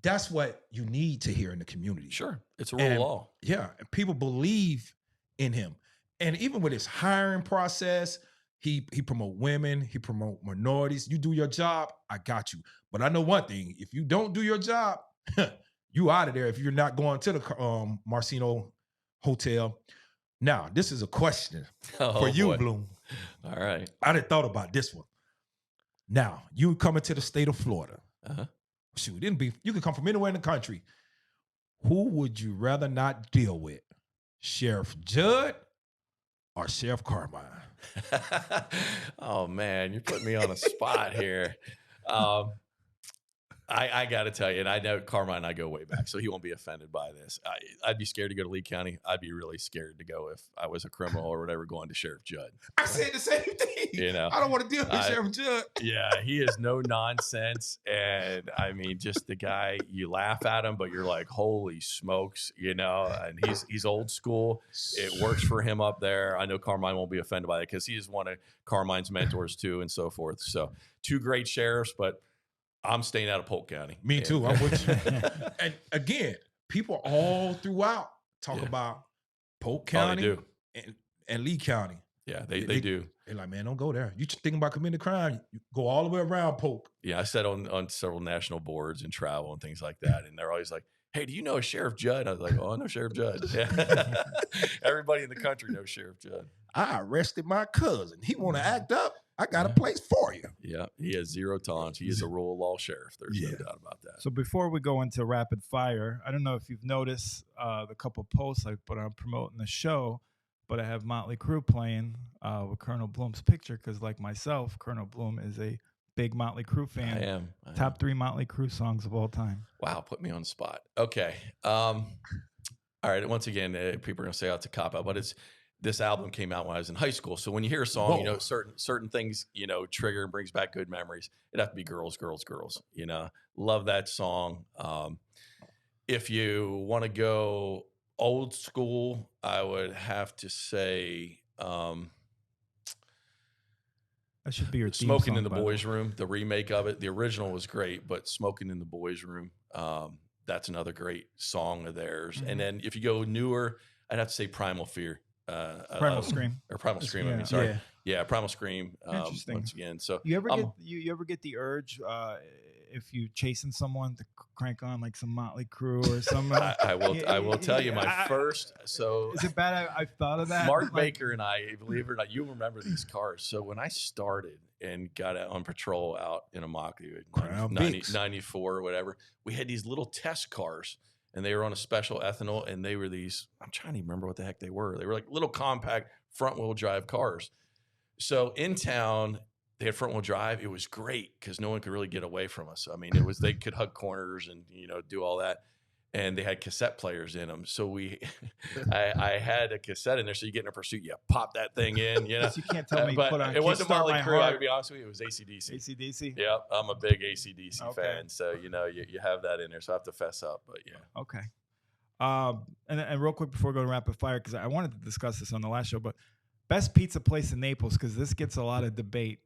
That's what you need to hear in the community. Sure. It's a rule of law. Yeah. And people believe in him. And even with his hiring process, he promote women, he promote minorities. You do your job, I got you. But I know one thing, if you don't do your job, you out of there if you're not going to the Marcino Hotel. Now, this is a question for you, Bloom. All right. I done thought about this one. Now, you coming to the state of Florida. Uh-huh. Shoot, you can come from anywhere in the country. Who would you rather not deal with? Sheriff Judd or Sheriff Carmine? Oh, man, you're putting me on a spot here. I got to tell you, and I know Carmine and I go way back, so he won't be offended by this. I'd be scared to go to Lee County. I'd be really scared to go if I was a criminal or whatever going to Sheriff Judd. I said the same thing. You know, I don't want to deal with Sheriff Judd. Yeah, he is no nonsense. And I mean, just the guy, you laugh at him, but you're like, holy smokes, you know, and he's old school. It works for him up there. I know Carmine won't be offended by it because he is one of Carmine's mentors too and so forth. So 2 great sheriffs, but I'm staying out of Polk County. Me too. I'm with you. And again, people all throughout talk about Polk County and Lee County. Yeah, they do. They're like, man, don't go there. You thinking about committing a crime, you go all the way around Polk. Yeah, I sat on several national boards and travel and things like that. And they're always like, hey, do you know a Sheriff Judd? I was like, oh, I know Sheriff Judd. Yeah. Everybody in the country knows Sheriff Judd. I arrested my cousin. He want to act up. I got a place for you. Yeah, he has 0 tolerance. He is a rule of law sheriff. There's no doubt about that. So before we go into rapid fire, I don't know if you've noticed the couple posts I put on promoting the show, but I have Motley Crue playing with Colonel Bloom's picture because, like myself, Colonel Bloom is a big Motley Crue fan. I am. Top 3 Motley Crue songs of all time. Wow, put me on the spot. Okay. All right. Once again, people are going to say, oh, it's a cop-out, but this album came out when I was in high school. So when you hear a song, you know, certain things, you know, trigger and brings back good memories. It'd have to be Girls, Girls, Girls. You know, love that song. If you want to go old school, I would have to say that should be your theme Smoking song, in the Boys' Room, the remake of it. The original was great, but Smoking in the Boys' Room, that's another great song of theirs. Mm-hmm. And then if you go newer, I'd have to say Primal Fear. Primal Scream. Or Primal Scream, I mean, sorry. Yeah, Primal Scream. Interesting. Once again. So you ever get the urge if you chasing someone to crank on like some Motley Crue or something? I will tell you my first. So is it bad? I've thought of that. Mark Baker and I, believe it or not, you remember these cars. So when I started and got out on patrol out in Immokalee, 94 or whatever, we had these little test cars. And they were on a special ethanol, and they were these, I'm trying to remember what the heck they were. They were like little compact front-wheel drive cars. So in town, they had front-wheel drive. It was great because no one could really get away from us. I mean, they could hug corners and, you know, do all that. And they had cassette players in them. So I had a cassette in there. So you get in a pursuit, you pop that thing in, you know. You can't tell me but put on it wasn't Motley Crue. Heart. I would be honest with you. It was AC/DC. AC/DC? Yeah, I'm a big AC/DC fan. So, you know, you have that in there. So I have to fess up. But, yeah. Okay. And real quick before we go to rapid fire, because I wanted to discuss this on the last show, but best pizza place in Naples, because this gets a lot of debate.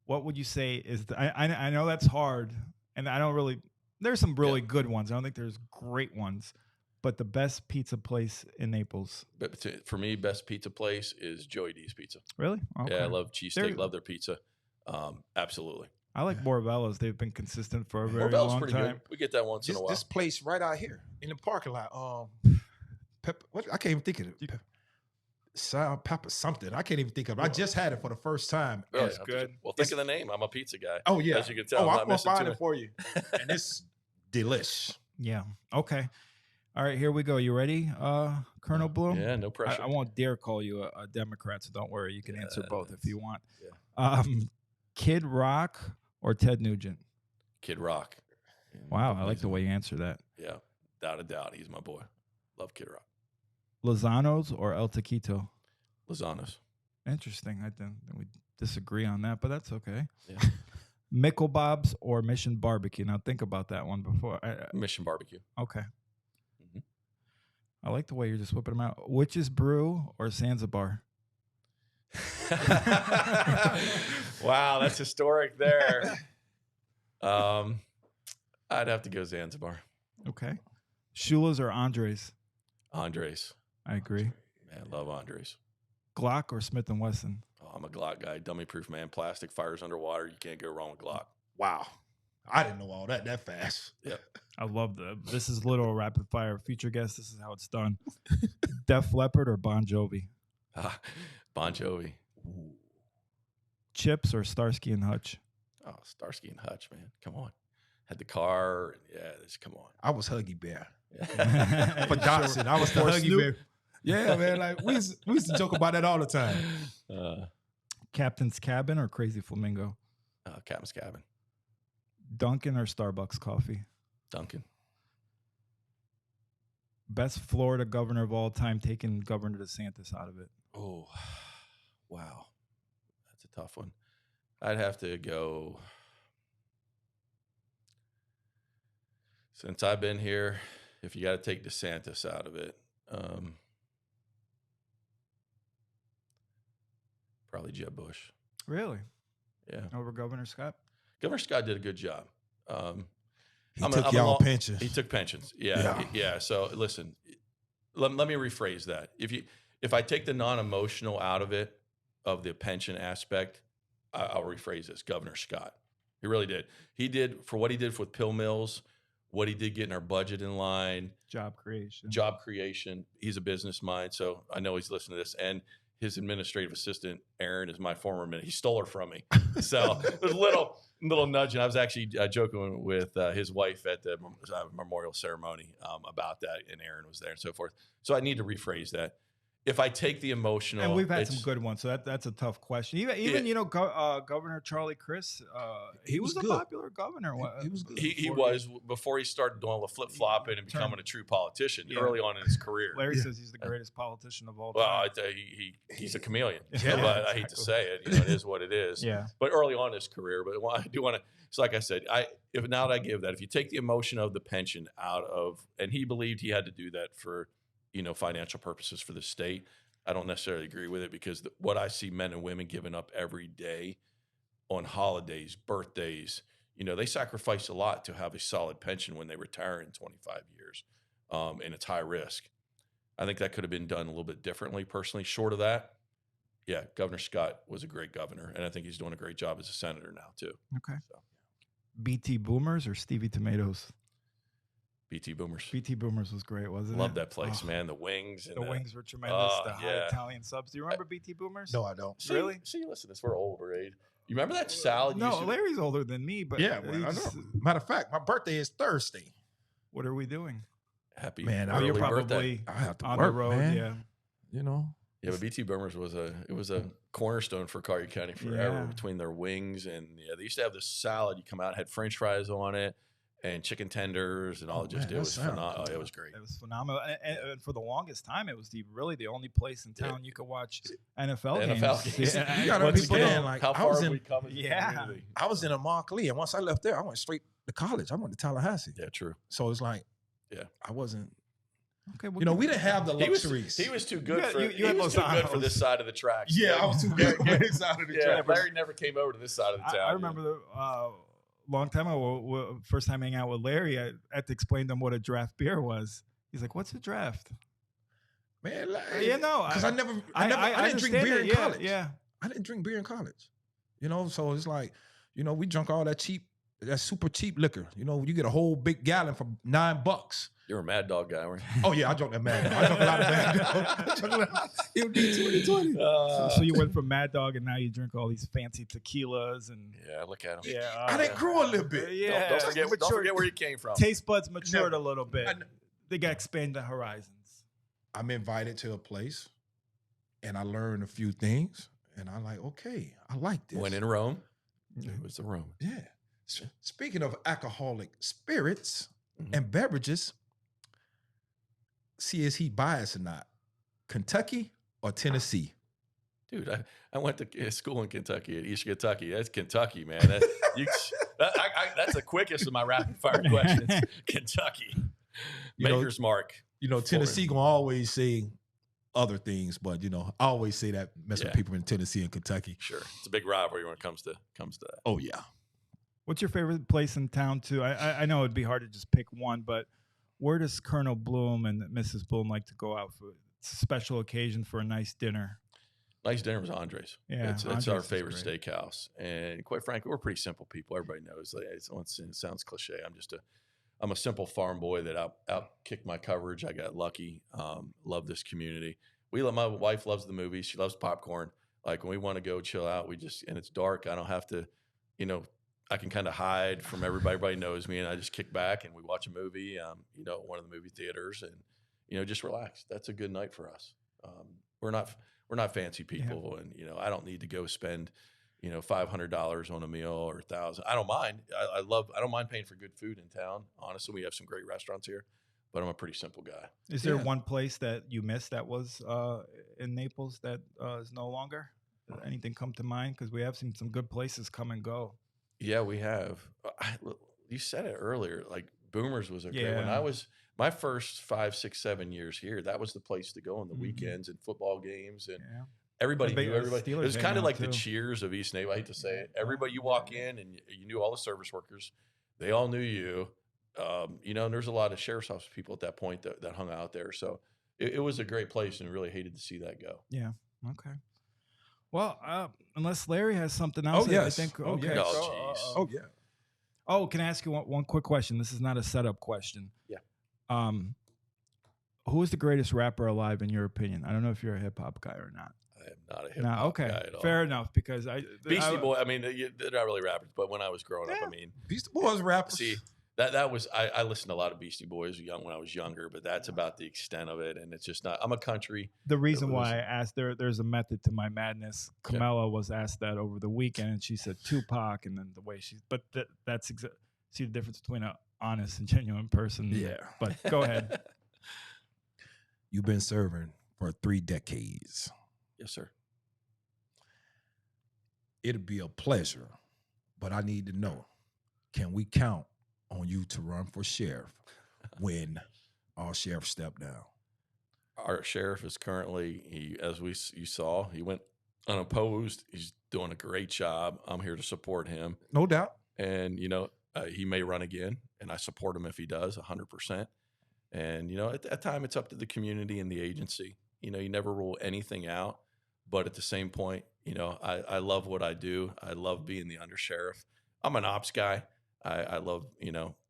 What would you say is I know that's hard, and I don't really – there's some really good ones. I don't think there's great ones, but the best pizza place in Naples. But for me, best pizza place is Joey D's Pizza. Really? Okay. Yeah, I love cheesesteak. Love their pizza. Absolutely. I like Morvello's. They've been consistent for a very long time. Good. We get that once in a while. This place right out here in the parking lot. I can't even think of it. Sour pepper something. I can't even think of it. I just had it for the first time. Really? It's good. Well, think of the name. I'm a pizza guy. Oh, yeah. As you can tell, I'm going to find it for you. And it's delish. Yeah. Okay. All right, here we go. You ready, Colonel Bloom? Yeah, no pressure. I won't dare call you a Democrat, so don't worry. You can answer both if you want. Yeah. Kid Rock or Ted Nugent? Kid Rock. Wow, I like the way you answer that. Yeah, without a doubt. He's my boy. Love Kid Rock. Lozano's or El Taquito? Lozano's. Interesting. I think we disagree on that, but that's okay. Yeah. Mickle Bob's or Mission Barbecue? Now think about that one before. Mission Barbecue. Okay. Mm-hmm. I like the way you're just whipping them out. Witch's Brew or Zanzibar? Wow, that's historic there. I'd have to go Zanzibar. Okay. Shula's or Andres? Andres. I agree. Man, love Andres. Glock or Smith & Wesson? Oh, I'm a Glock guy. Dummy-proof, man. Plastic, fires underwater. You can't go wrong with Glock. Wow. I didn't know all that fast. Yep. I love this is little rapid fire. Feature guest, this is how it's done. Def Leppard or Bon Jovi? Bon Jovi. Ooh. Chips or Starsky and Hutch? Oh, Starsky and Hutch, man. Come on. Had the car. Yeah, come on. I was Huggy Bear. Yeah. For Dotson, I was the Huggy Bear. Yeah, man. Like we used to joke about that all the time. Captain's Cabin or Crazy Flamingo? Captain's Cabin. Dunkin' or Starbucks coffee? Duncan. Best Florida governor of all time, taking Governor DeSantis out of it. Oh, wow. That's a tough one. I'd have to go. Since I've been here, if you got to take DeSantis out of it, probably Jeb Bush. Really? Yeah. Over Governor Scott? Governor Scott did a good job. He took y'all pensions. He took pensions. Yeah. So listen, let me rephrase that. If I take the non-emotional out of it, of the pension aspect, I'll rephrase this. Governor Scott, he really did. He did for what he did with pill mills, what he did getting our budget in line, job creation. He's a business mind, so I know he's listening to this. And his administrative assistant, Erin, is my former minister. He stole her from me. So there's a little nudge. And I was actually joking with his wife at the memorial ceremony about that, and Erin was there and so forth. So I need to rephrase that. If I take the emotional, and we've had some good ones, so that's a tough question. Even Governor Charlie Crist, he was a popular governor. He was good. He was before he started doing all the flip flopping and becoming a true politician early on in his career. Larry says he's the greatest politician of all time. Well, he's a chameleon. But I hate to say it. It is what it is. Yeah. But early on in his career, but I do want to. So like I said, if you take the emotion of the pension out of, and he believed he had to do that for, financial purposes for the state. I don't necessarily agree with it because what I see men and women giving up every day on holidays, birthdays, they sacrifice a lot to have a solid pension when they retire in 25 years. And it's high risk. I think that could have been done a little bit differently personally. Short of that, yeah, Governor Scott was a great governor. And I think he's doing a great job as a senator now too. Okay. So. BT Boomers or Stevie Tomatoes? BT Boomers. BT Boomers was great, wasn't it? Love that place, man. The wings. And the wings were tremendous. The hot Italian subs. Do you remember BT Boomers? No, I don't. Really? See, listen, this we're old, right? You remember that salad? No, Larry's older than me, but yeah, well, I know. Matter of fact, my birthday is Thursday. What are we doing? Happy early you're probably birthday. I have to on work, the road, man. Yeah. Yeah, but BT Boomers was a cornerstone for Collier County forever between their wings and they used to have this salad. You come out, had French fries on it. And chicken tenders and all. It was phenomenal. It was great. It was phenomenal. And for the longest time, it was really the only place in town you could watch NFL games. Yeah. You gotta understand, how far have we come? Yeah. I was in a Montclair, and once I left there, I went straight to college. I went to Tallahassee. Yeah, true. So it's like, I wasn't. Okay, well, we didn't have the luxuries. He was too good for this side of the tracks. Yeah, I was too good for this side of the track. Larry never came over to this side of the town. I remember long time ago, first time hanging out with Larry, I had to explain to him what a draft beer was. He's like, "What's a draft?" Man, because I didn't drink beer in college. Yeah, I didn't drink beer in college. So it's like, we drunk all that super cheap liquor. You get a whole big gallon for $9. You're a Mad Dog guy, weren't you? Oh yeah, I drunk that Mad Dog. I drunk a lot of Mad Dog. It would be 2020. So you went from Mad Dog and now you drink all these fancy tequilas and look at him. Yeah, I didn't grow a little bit. Yeah, don't forget where you came from. Taste buds matured a little bit. They got expanded horizons. I'm invited to a place, and I learned a few things, and I'm like, okay, I like this. When in Rome, it was the Roman. Yeah. Speaking of alcoholic spirits and beverages. See, is he biased or not? Kentucky or Tennessee? Dude, I went to school in Kentucky, at Eastern Kentucky. That's Kentucky, man. That's the quickest of my rapid fire questions. Kentucky. Maker's Mark. Tennessee gonna always say other things, but I always say that mess with people in Tennessee and Kentucky. Sure. It's a big rivalry when it comes to that. Oh yeah. What's your favorite place in town too? I know it'd be hard to just pick one, but where does Colonel Bloom and Mrs. Bloom like to go out for a special occasion for a nice dinner? Nice dinner was Andre's. Yeah, it's our favorite steakhouse. And quite frankly, we're pretty simple people. Everybody knows. It sounds cliche. I'm a simple farm boy that out kicked my coverage. I got lucky. Love this community. My wife loves the movies. She loves popcorn. Like when we want to go chill out, and it's dark. I don't have to, I can kind of hide from everybody. Everybody knows me, and I just kick back and we watch a movie, at one of the movie theaters, and just relax. That's a good night for us. We're not fancy people, and I don't need to go spend $500 on a meal or $1,000. I don't mind. I don't mind paying for good food in town. Honestly, we have some great restaurants here, but I'm a pretty simple guy. Is there one place that you missed that was in Naples that is no longer? Anything come to mind? Because we have seen some good places come and go. Yeah, we have. You said it earlier. Like Boomers was a great one. Yeah. I was my first 5, 6, 7 years here. That was the place to go on the weekends and football games, and everybody knew everybody. It was kind of like the Cheers of East Naples. I hate to say it. Everybody you walk in and you knew all the service workers. They all knew you. And there's a lot of sheriff's office people at that point that hung out there. So it was a great place, and really hated to see that go. Yeah. Okay. Well, unless Larry has something else, yes. I think. Oh, Okay. yes. Oh, yeah. Oh, can I ask you one quick question? This is not a setup question. Yeah. Who is the greatest rapper alive in your opinion? I don't know if you're a hip hop guy or not. I am not a hip hop guy at all. Fair enough, because Beastie Boy. I mean, they're not really rappers, but when I was growing up, I mean, Beastie Boys rappers. See, that was I listened to a lot of Beastie Boys when I was younger, but that's about the extent of it, and it's just not. I'm a country. The reason why I asked there's a method to my madness. Camilla was asked that over the weekend, and she said Tupac, and then the way but that's see the difference between an honest and genuine person. Yeah, but go ahead. You've been serving for 3 decades. Yes, sir. It'll be a pleasure, but I need to know: can we count on you to run for sheriff when our sheriff step down? Our sheriff is currently, you saw, he went unopposed. He's doing a great job. I'm here to support him. No doubt. And, he may run again, and I support him if he does 100%. And, at that time, it's up to the community and the agency. You never rule anything out. But at the same point, I love what I do. I love being the undersheriff. I'm an ops guy. I love,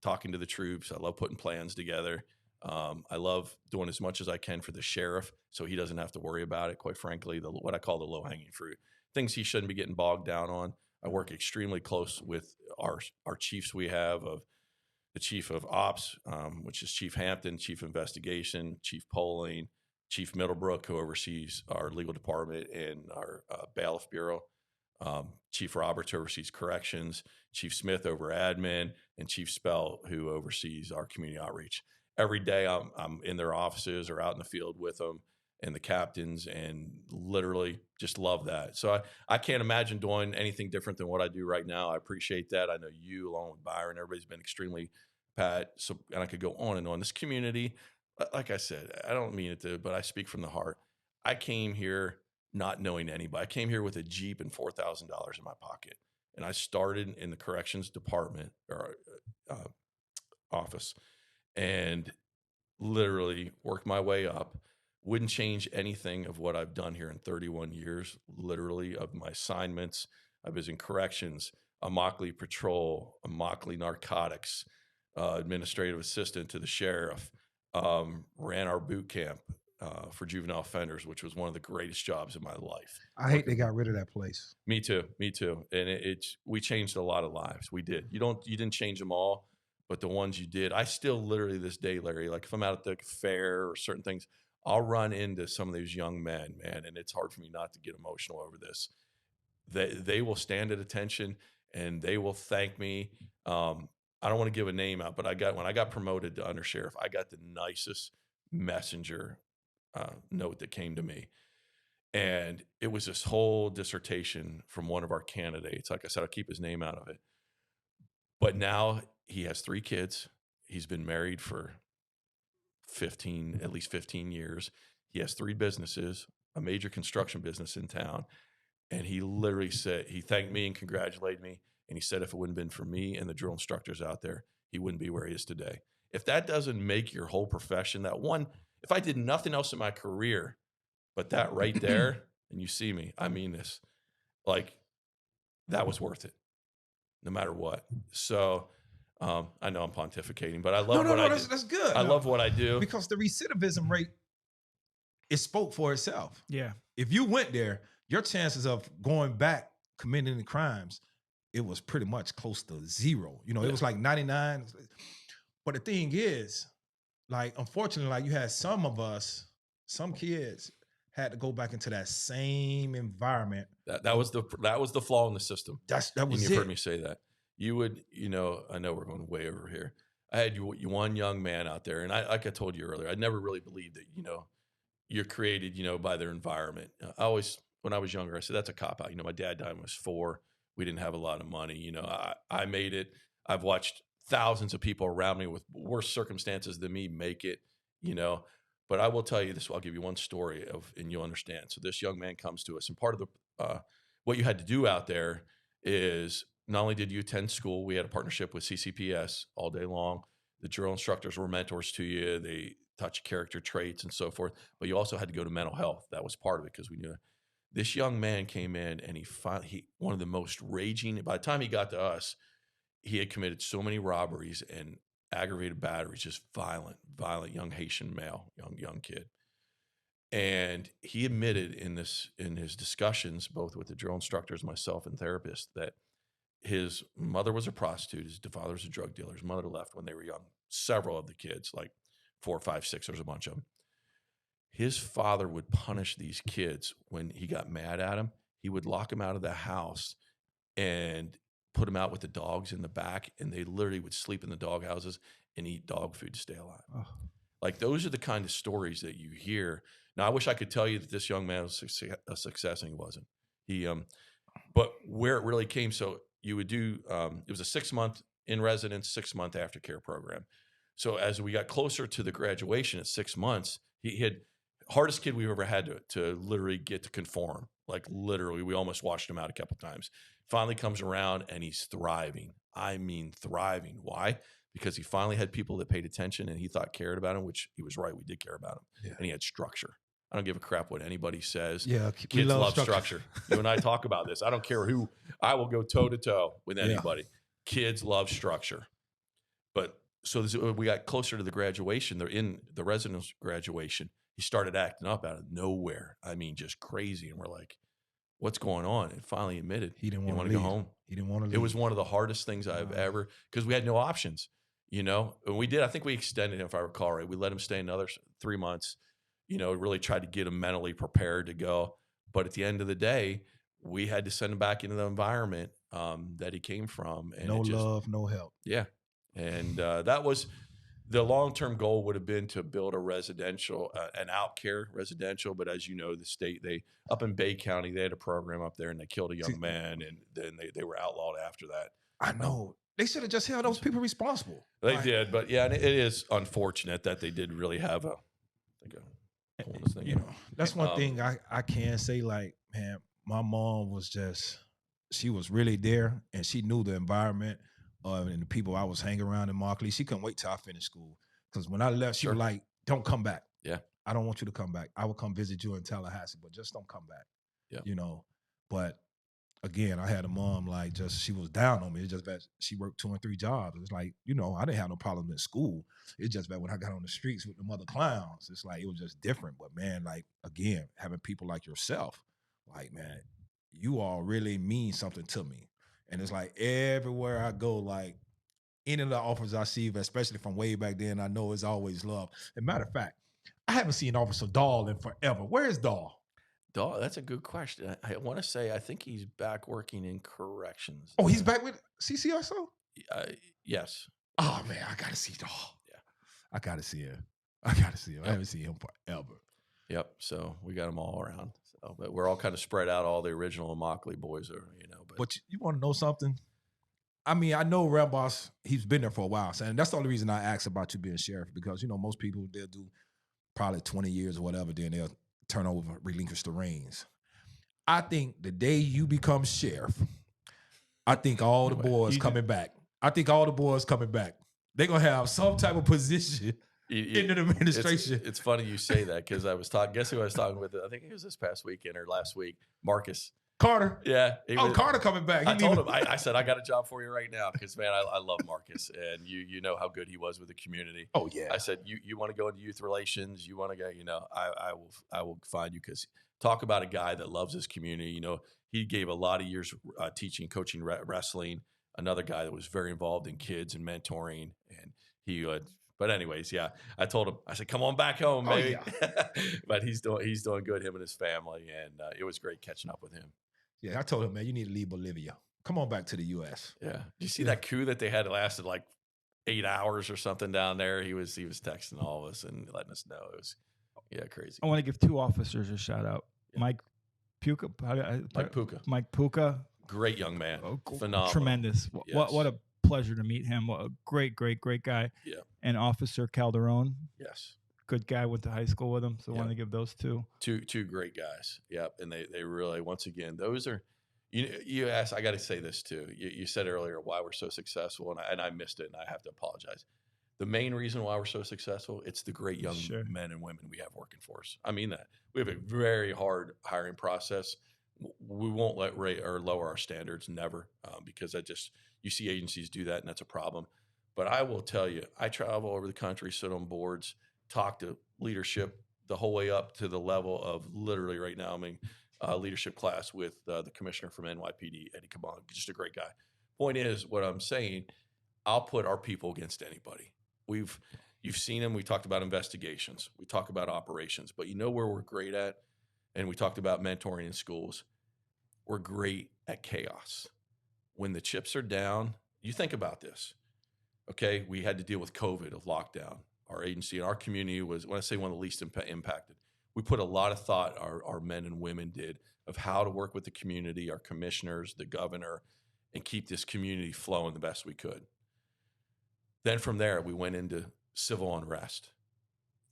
talking to the troops. I love putting plans together. I love doing as much as I can for the sheriff so he doesn't have to worry about it, quite frankly, what I call the low-hanging fruit, things he shouldn't be getting bogged down on. I work extremely close with our chiefs we have, of the chief of ops, which is Chief Hampton, chief investigation, chief polling, Chief Middlebrook, who oversees our legal department and our bailiff bureau, Chief Roberts, who oversees corrections, Chief Smith over admin, and Chief Spell, who oversees our community outreach. Every day I'm in their offices or out in the field with them and the captains, and literally just love that. So I can't imagine doing anything different than what I do right now. I appreciate that. I know you, along with Byron, everybody's been extremely pat. So, and I could go on and on. This community, like I said, I don't mean it to, but I speak from the heart. I came here not knowing anybody. I came here with a Jeep and $4,000 in my pocket. And I started in the corrections department or office, and literally worked my way up. Wouldn't change anything of what I've done here in 31 years, literally, of my assignments. I was in corrections, Immokalee Patrol, Immokalee Narcotics, administrative assistant to the sheriff, ran our boot camp for juvenile offenders, which was one of the greatest jobs in my life. I hate they got rid of that place. Me too. And we changed a lot of lives. We did. You didn't change them all, but the ones you did, I still literally this day, Larry, like if I'm out at the fair or certain things, I'll run into some of those young men, man, and it's hard for me not to get emotional over this. They will stand at attention and they will thank me. I don't want to give a name out, but when I got promoted to undersheriff, I got the nicest messenger note that came to me. And it was this whole dissertation from one of our candidates. Like I said, I'll keep his name out of it. But now he has 3 kids. He's been married for at least 15 years. He has 3 businesses, a major construction business in town. And he literally said, he thanked me and congratulated me. And he said, if it wouldn't have been for me and the drill instructors out there, he wouldn't be where he is today. If that doesn't make your whole profession, if I did nothing else in my career, but that right there, and you see me, I mean this, like that was worth it, no matter what. So I know I'm pontificating, but I love what I do. That's good. I love what I do. Because the recidivism rate, it spoke for itself. Yeah. If you went there, your chances of going back, committing the crimes, it was pretty much close to 0. It was like 99. But the thing is, like, unfortunately, like you had some kids had to go back into that same environment. That was the flaw in the system. That And was you've it. heard me say that. You would, I know we're going way over here. I had one young man out there, and like I told you earlier, I never really believed that, you're created, by their environment. When I was younger, I said, that's a cop out. My dad died when I was 4. We didn't have a lot of money. I made it. I've watched thousands of people around me with worse circumstances than me make it, But I will tell you this. I'll give you one story and you'll understand. So this young man comes to us, and part of the what you had to do out there is not only did you attend school, we had a partnership with CCPS all day long. The drill instructors were mentors to you. They touch character traits and so forth, but you also had to go to mental health. That was part of it, because we knew this young man came in, and he one of the most raging. By the time he got to us, he had committed so many robberies and aggravated batteries, just violent young Haitian male, young kid. And he admitted in his discussions, both with the drill instructors, myself, and therapists, that his mother was a prostitute, his father was a drug dealer. His mother left when they were young. Several of the kids, like 4, 5, 6, there's a bunch of them. His father would punish these kids when he got mad at them. He would lock them out of the house and put them out with the dogs in the back, and they literally would sleep in the dog houses and eat dog food to stay alive. Oh. Like, those are the kind of stories that you hear. Now, I wish I could tell you that this young man was a success, and he wasn't. But where it really came, so you would do, it was a 6-month in residence, 6-month aftercare program. So as we got closer to the graduation at 6 months, he had hardest kid we've ever had to literally get to conform. Like, literally, we almost washed him out a couple times. Finally comes around, and he's thriving. I mean, thriving. Why? Because he finally had people that paid attention and he thought cared about him, which he was right. We did care about him. Yeah. And he had structure. I don't give a crap what anybody says. Yeah, kids love structure. You and I talk about this. I don't care who. I will go toe to toe with anybody. Yeah. Kids love structure. But so we got closer to the graduation. They're in the residence graduation. He started acting up out of nowhere. I mean, just crazy. And we're like, what's going on? And finally admitted he didn't want to go home. He didn't want to leave. It was one of the hardest things I've ever, because we had no options, And we did. I think we extended him, if I recall right. We let him stay another 3 months, really tried to get him mentally prepared to go. But at the end of the day, we had to send him back into the environment that he came from. And no love, no help. Yeah. And that was, the long-term goal would have been to build a residential, an out care residential. But as you know, the state, up in Bay County, they had a program up there, and they killed a young man, and then they were outlawed after that. I know. They should have just held those people responsible. They did. But yeah, and it is unfortunate that they did really have that's one thing I can say, like, man, my mom was she was really there, and she knew the environment and the people I was hanging around in Markley. She couldn't wait till I finished school, because when I left, she was like, don't come back. Yeah. I don't want you to come back. I will come visit you in Tallahassee, but just don't come back. Yeah. But again, I had a mom, like, she was down on me. It's just that she worked 2 and 3 jobs. It's like, I didn't have no problem in school. It's just that when I got on the streets with the mother clowns, it's like, it was just different. But man, like, again, having people like yourself, like, man, you all really mean something to me. And it's like, everywhere I go, like, any of the offers I see, especially from way back then, I know it's always love. As a matter of fact, I haven't seen Officer Dahl in forever. Where is Dahl? Dahl, that's a good question. I want to say, I think he's back working in corrections. Oh, he's back with CCSO? Yes. Oh, man, I got to see Dahl. Yeah. I got to see him. I haven't seen him forever. Yep. So we got them all around. So, but we're all kind of spread out. All the original Immokalee boys are, But you want to know something? I mean, I know Ramboss, he's been there for a while. And that's the only reason I asked about you being sheriff, because, most people, they'll do probably 20 years or whatever, then they'll turn over, relinquish the reins. I think the day you become sheriff, I think all the boys coming back. They're going to have some type of position in the administration. It's funny you say that, because I was talking, guess who I was talking with? I think it was this past weekend or last week, Marcus. Carter. Yeah. Carter coming back. I told him, I said, I got a job for you right now, because, man, I love Marcus, and you know how good he was with the community. Oh, yeah. I said, you want to go into youth relations, you want to go, I will find you, because talk about a guy that loves his community. He gave a lot of years teaching, coaching wrestling. Another guy that was very involved in kids and mentoring, and he But anyways, yeah, I told him, I said, come on back home, Oh, baby. But he's doing good, him and his family. And it was great catching up with him. Yeah, I told him, man, you need to leave Bolivia. Come on back to the U.S. Yeah. Did you see that coup that they had? It lasted like 8 hours or something down there. He was texting all of us and letting us know. It was, crazy. I want to give 2 officers a shout out. Yeah. Mike Puka. Mike Puka. Great young man. Phenomenal. Tremendous. Yes. What a pleasure to meet him. What a great guy. Yeah. And Officer Calderon. Yes. Good guy, went to high school with him. So I want to give those 2. Two great guys. Yep. And they really, once again, those are, you asked, I got to say this too. You said earlier why we're so successful, and I missed it, and I have to apologize. The main reason why we're so successful, it's the great young men and women we have working for us. I mean that. We have a very hard hiring process. We won't lower our standards, never, because you see agencies do that, and that's a problem. But I will tell you, I travel over the country, sit on boards, talk to leadership the whole way up to the level of literally right now, leadership class with the commissioner from NYPD, Eddie Caban, just a great guy. Point is, what I'm saying, I'll put our people against anybody. You've seen them. We talked about investigations. We talk about operations, but you know where we're great at? And we talked about mentoring in schools. We're great at chaos. When the chips are down, you think about this. Okay, we had to deal with COVID, of lockdown. Our agency and our community was, when I say one of the least impacted, we put a lot of thought, our men and women did, of how to work with the community, our commissioners, the governor, and keep this community flowing the best we could. Then from there, we went into civil unrest.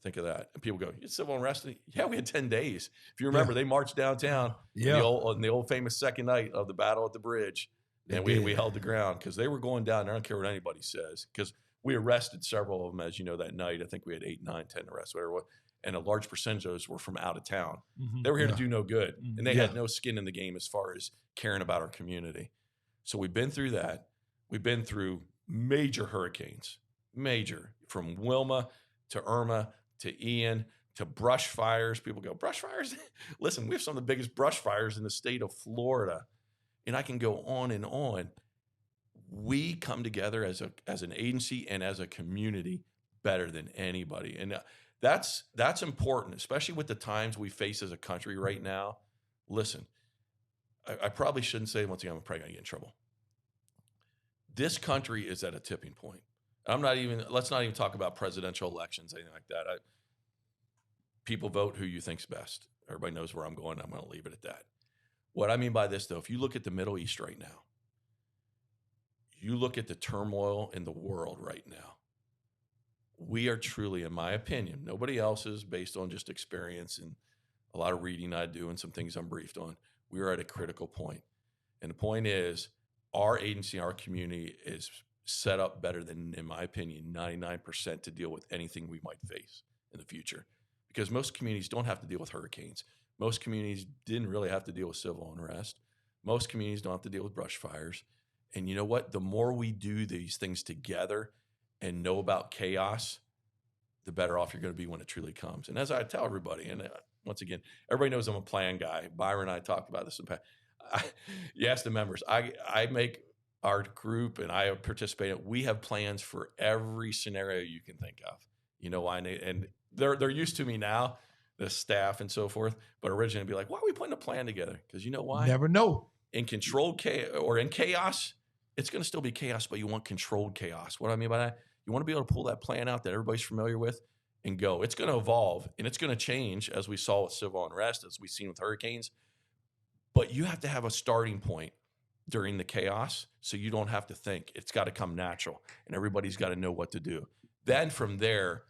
Think of that. And people go, it's civil unrest? Yeah, we had 10 days. If you remember, they marched downtown on the old famous second night of the battle at the bridge. And we held the ground because they were going down there. I don't care what anybody says, because we arrested several of them, as you know, that night. I think we had 8, 9, 10 arrests, whatever it was. And a large percentage of those were from out of town. Mm-hmm. They were here to do no good. Mm-hmm. And they had no skin in the game as far as caring about our community. So we've been through that. We've been through major hurricanes, from Wilma to Irma to Ian to brush fires. People go, brush fires? Listen, we have some of the biggest brush fires in the state of Florida. And I can go on and on. We come together as an agency and as a community better than anybody. And that's important, especially with the times we face as a country right now. Listen, I probably shouldn't say, once again, I'm probably going to get in trouble. This country is at a tipping point. Let's not even talk about presidential elections, anything like that. People vote who you think's best. Everybody knows where I'm going. I'm going to leave it at that. What I mean by this, though, if you look at the Middle East right now, you look at the turmoil in the world right now, we are truly, in my opinion, nobody else's, based on just experience and a lot of reading I do and some things I'm briefed on, we are at a critical point. And the point is, our agency, our community is set up better than, in my opinion, 99% to deal with anything we might face in the future. Because most communities don't have to deal with hurricanes. Most communities didn't really have to deal with civil unrest. Most communities don't have to deal with brush fires. And you know what? The more we do these things together and know about chaos, the better off you're going to be when it truly comes. And as I tell everybody, and once again, everybody knows I'm a plan guy. Byron and I talked about this in the past. You ask the members, I make our group and I participate in, we have plans for every scenario you can think of. You know why? And they're used to me now, the staff and so forth, but originally be like, why are we putting a plan together? Because you know why? Never know. In controlled chaos or in chaos, it's going to still be chaos, but you want controlled chaos. What do I mean by that? You want to be able to pull that plan out that everybody's familiar with and go. It's going to evolve and it's going to change, as we saw with civil unrest, as we've seen with hurricanes. But you have to have a starting point during the chaos so you don't have to think. It's got to come natural and everybody's got to know what to do. Then from there,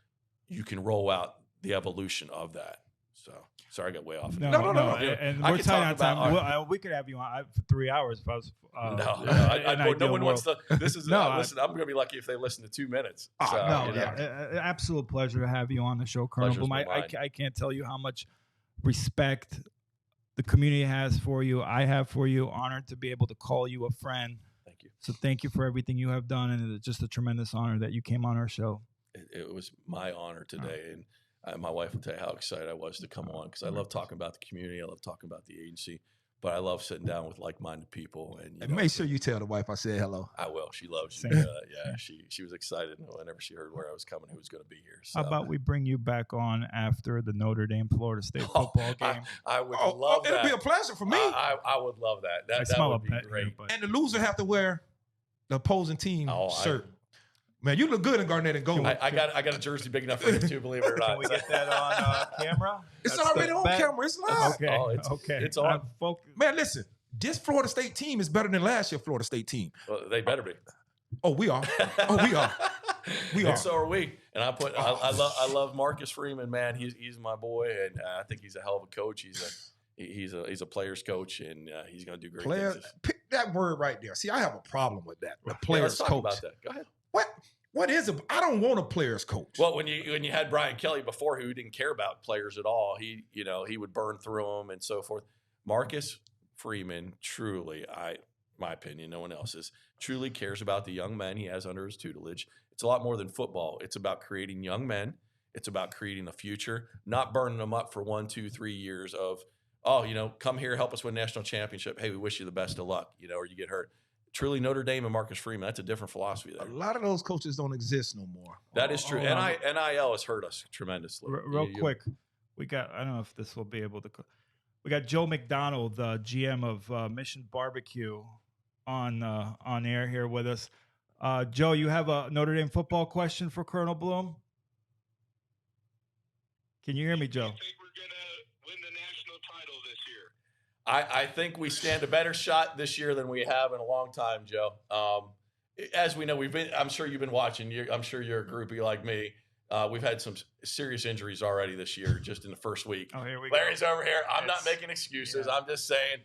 you can roll out the evolution of that. So, sorry, I got way off. No. Yeah. And we're tight on time. We could have you on for 3 hours if I was. No one wants to. This is listen. I'm going to be lucky if they listen to 2 minutes. Absolute pleasure to have you on the show, Colonel Boom. I can't tell you how much respect the community has for you. I have for you. Honored to be able to call you a friend. Thank you. So thank you for everything you have done, and it's just a tremendous honor that you came on our show. It was my honor today, and my wife will tell you how excited I was to come on, because I love talking about the community. I love talking about the agency. but I love sitting down with like-minded people. And, And make sure you tell the wife I said hello. I will. She loves you. Same. Yeah, she was excited whenever she heard where I was coming, who was going to be here. So. How about we bring you back on after the Notre Dame Florida State football game? I would love that. It'll be a pleasure for me. I would love that. That would be great. Here, but And the loser have to wear the opposing team shirt. Man, you look good in Garnet and Gold. I got a jersey big enough for you too, believe it or not. Can we get that on camera? It's already on camera. It's live. Okay. It's on. Man, listen. This Florida State team is better than last year Florida State team. Well, they better be. Oh, we are. We are. And so are we. And I love Marcus Freeman, man. He's my boy, and I think he's a hell of a coach. He's a player's coach, and he's going to do great things. Pick that word right there. See, I have a problem with that. The player's let's talk coach. about that. Go ahead. What is it? I don't want a player's coach. Well, when you had Brian Kelly before, who didn't care about players at all, he would burn through them and so forth. Marcus Freeman, truly, my opinion, no one else's, truly cares about the young men he has under his tutelage. It's a lot more than football. It's about creating young men. It's about creating a future, not burning them up for 1, 2, 3 years of, come here, help us win national championship. Hey, we wish you the best of luck, or you get hurt. Truly, Notre Dame and Marcus Freeman, that's a different philosophy there. A lot of those coaches don't exist no more. That is true. NIL has hurt us tremendously. Real quick, I don't know if this will be able to. We got Joe McDonald, the GM of Mission Barbecue, on air here with us. Joe, you have a Notre Dame football question for Colonel Bloom? Can you hear me, Joe? I think we're going to win the national title this year. I think we stand a better shot this year than we have in a long time, Joe. As we know, I'm sure you've been watching. I'm sure you're a groupie like me. We've had some serious injuries already this year, just in the first week. Oh, here we Larry's over here. I'm not making excuses. Yeah. I'm just saying,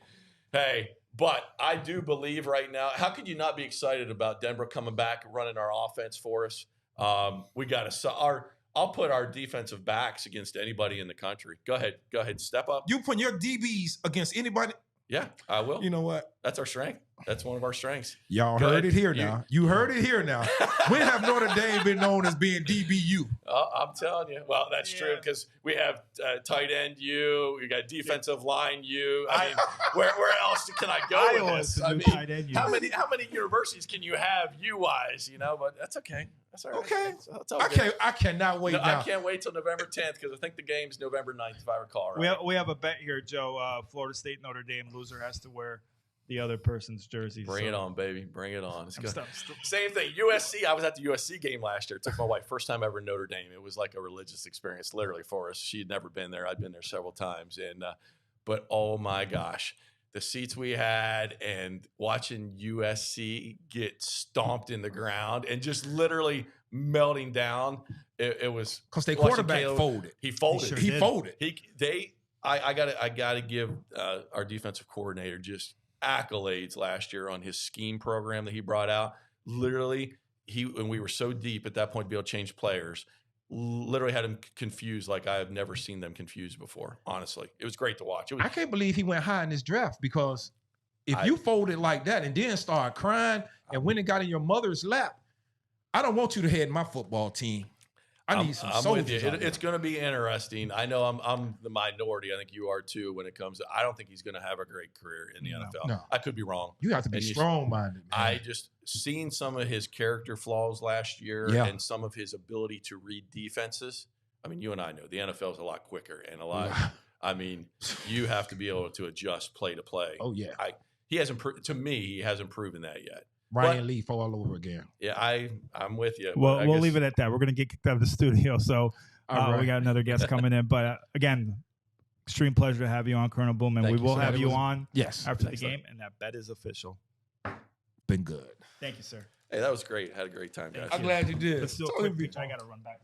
hey, but I do believe right now, how could you not be excited about Denver coming back and running our offense for us? We got I'll put our defensive backs against anybody in the country. Go ahead, step up. You put your DBs against anybody? Yeah, I will. You know what? That's our strength. That's one of our strengths. Y'all heard it here now. You heard it here now. When have Notre Dame been known as being DBU? I'm telling you. Well, that's true because we have tight end U. We got defensive line U. I mean, where else can I go with this? I mean, tight end U. how many universities can you have U-wise? But that's okay. That's all right. Okay. That's all good. I cannot wait now. I can't wait till November 10th because I think the game's November 9th, if I recall right. We have a bet here, Joe. Florida State, Notre Dame loser has to wear the other person's jersey. Bring it on, baby. Bring it on. Let's go. Still. Same thing. USC. I was at the USC game last year. It took my wife. First time ever in Notre Dame. It was like a religious experience, literally, for us. She had never been there. I'd been there several times. But oh my gosh, the seats we had and watching USC get stomped in the ground and just literally melting down. It was because their quarterback folded. He folded. He folded. I gotta give our defensive coordinator just accolades last year on his scheme program that he brought out. Literally, and we were so deep at that point to be able to change players. Literally had him confused like I have never seen them confused before. Honestly, it was great to watch. I can't believe he went high in this draft because if you folded like that and then started crying and went and got in your mother's lap, I don't want you to head my football team. I need some soldiers. I'm with you. It's going to be interesting. I know I'm the minority. I think you are too when it comes to, I don't think he's going to have a great career in the NFL. No. I could be wrong. You have to be strong-minded. I just seen some of his character flaws last year and some of his ability to read defenses. I mean, you and I know the NFL is a lot quicker and a lot. I mean, you have to be able to adjust play to play. Oh, yeah. He hasn't proven that yet. Ryan Leaf all over again. Yeah, I'm with you. Well, we'll leave it at that. We're going to get kicked out of the studio, so we got another guest coming in. But again, extreme pleasure to have you on, Colonel Bloom, and we will have you on after the game, and that bet is official. Been good. Thank you, sir. Hey, that was great. Had a great time, guys. I'm glad you did. Let's do a quick. I got to run back.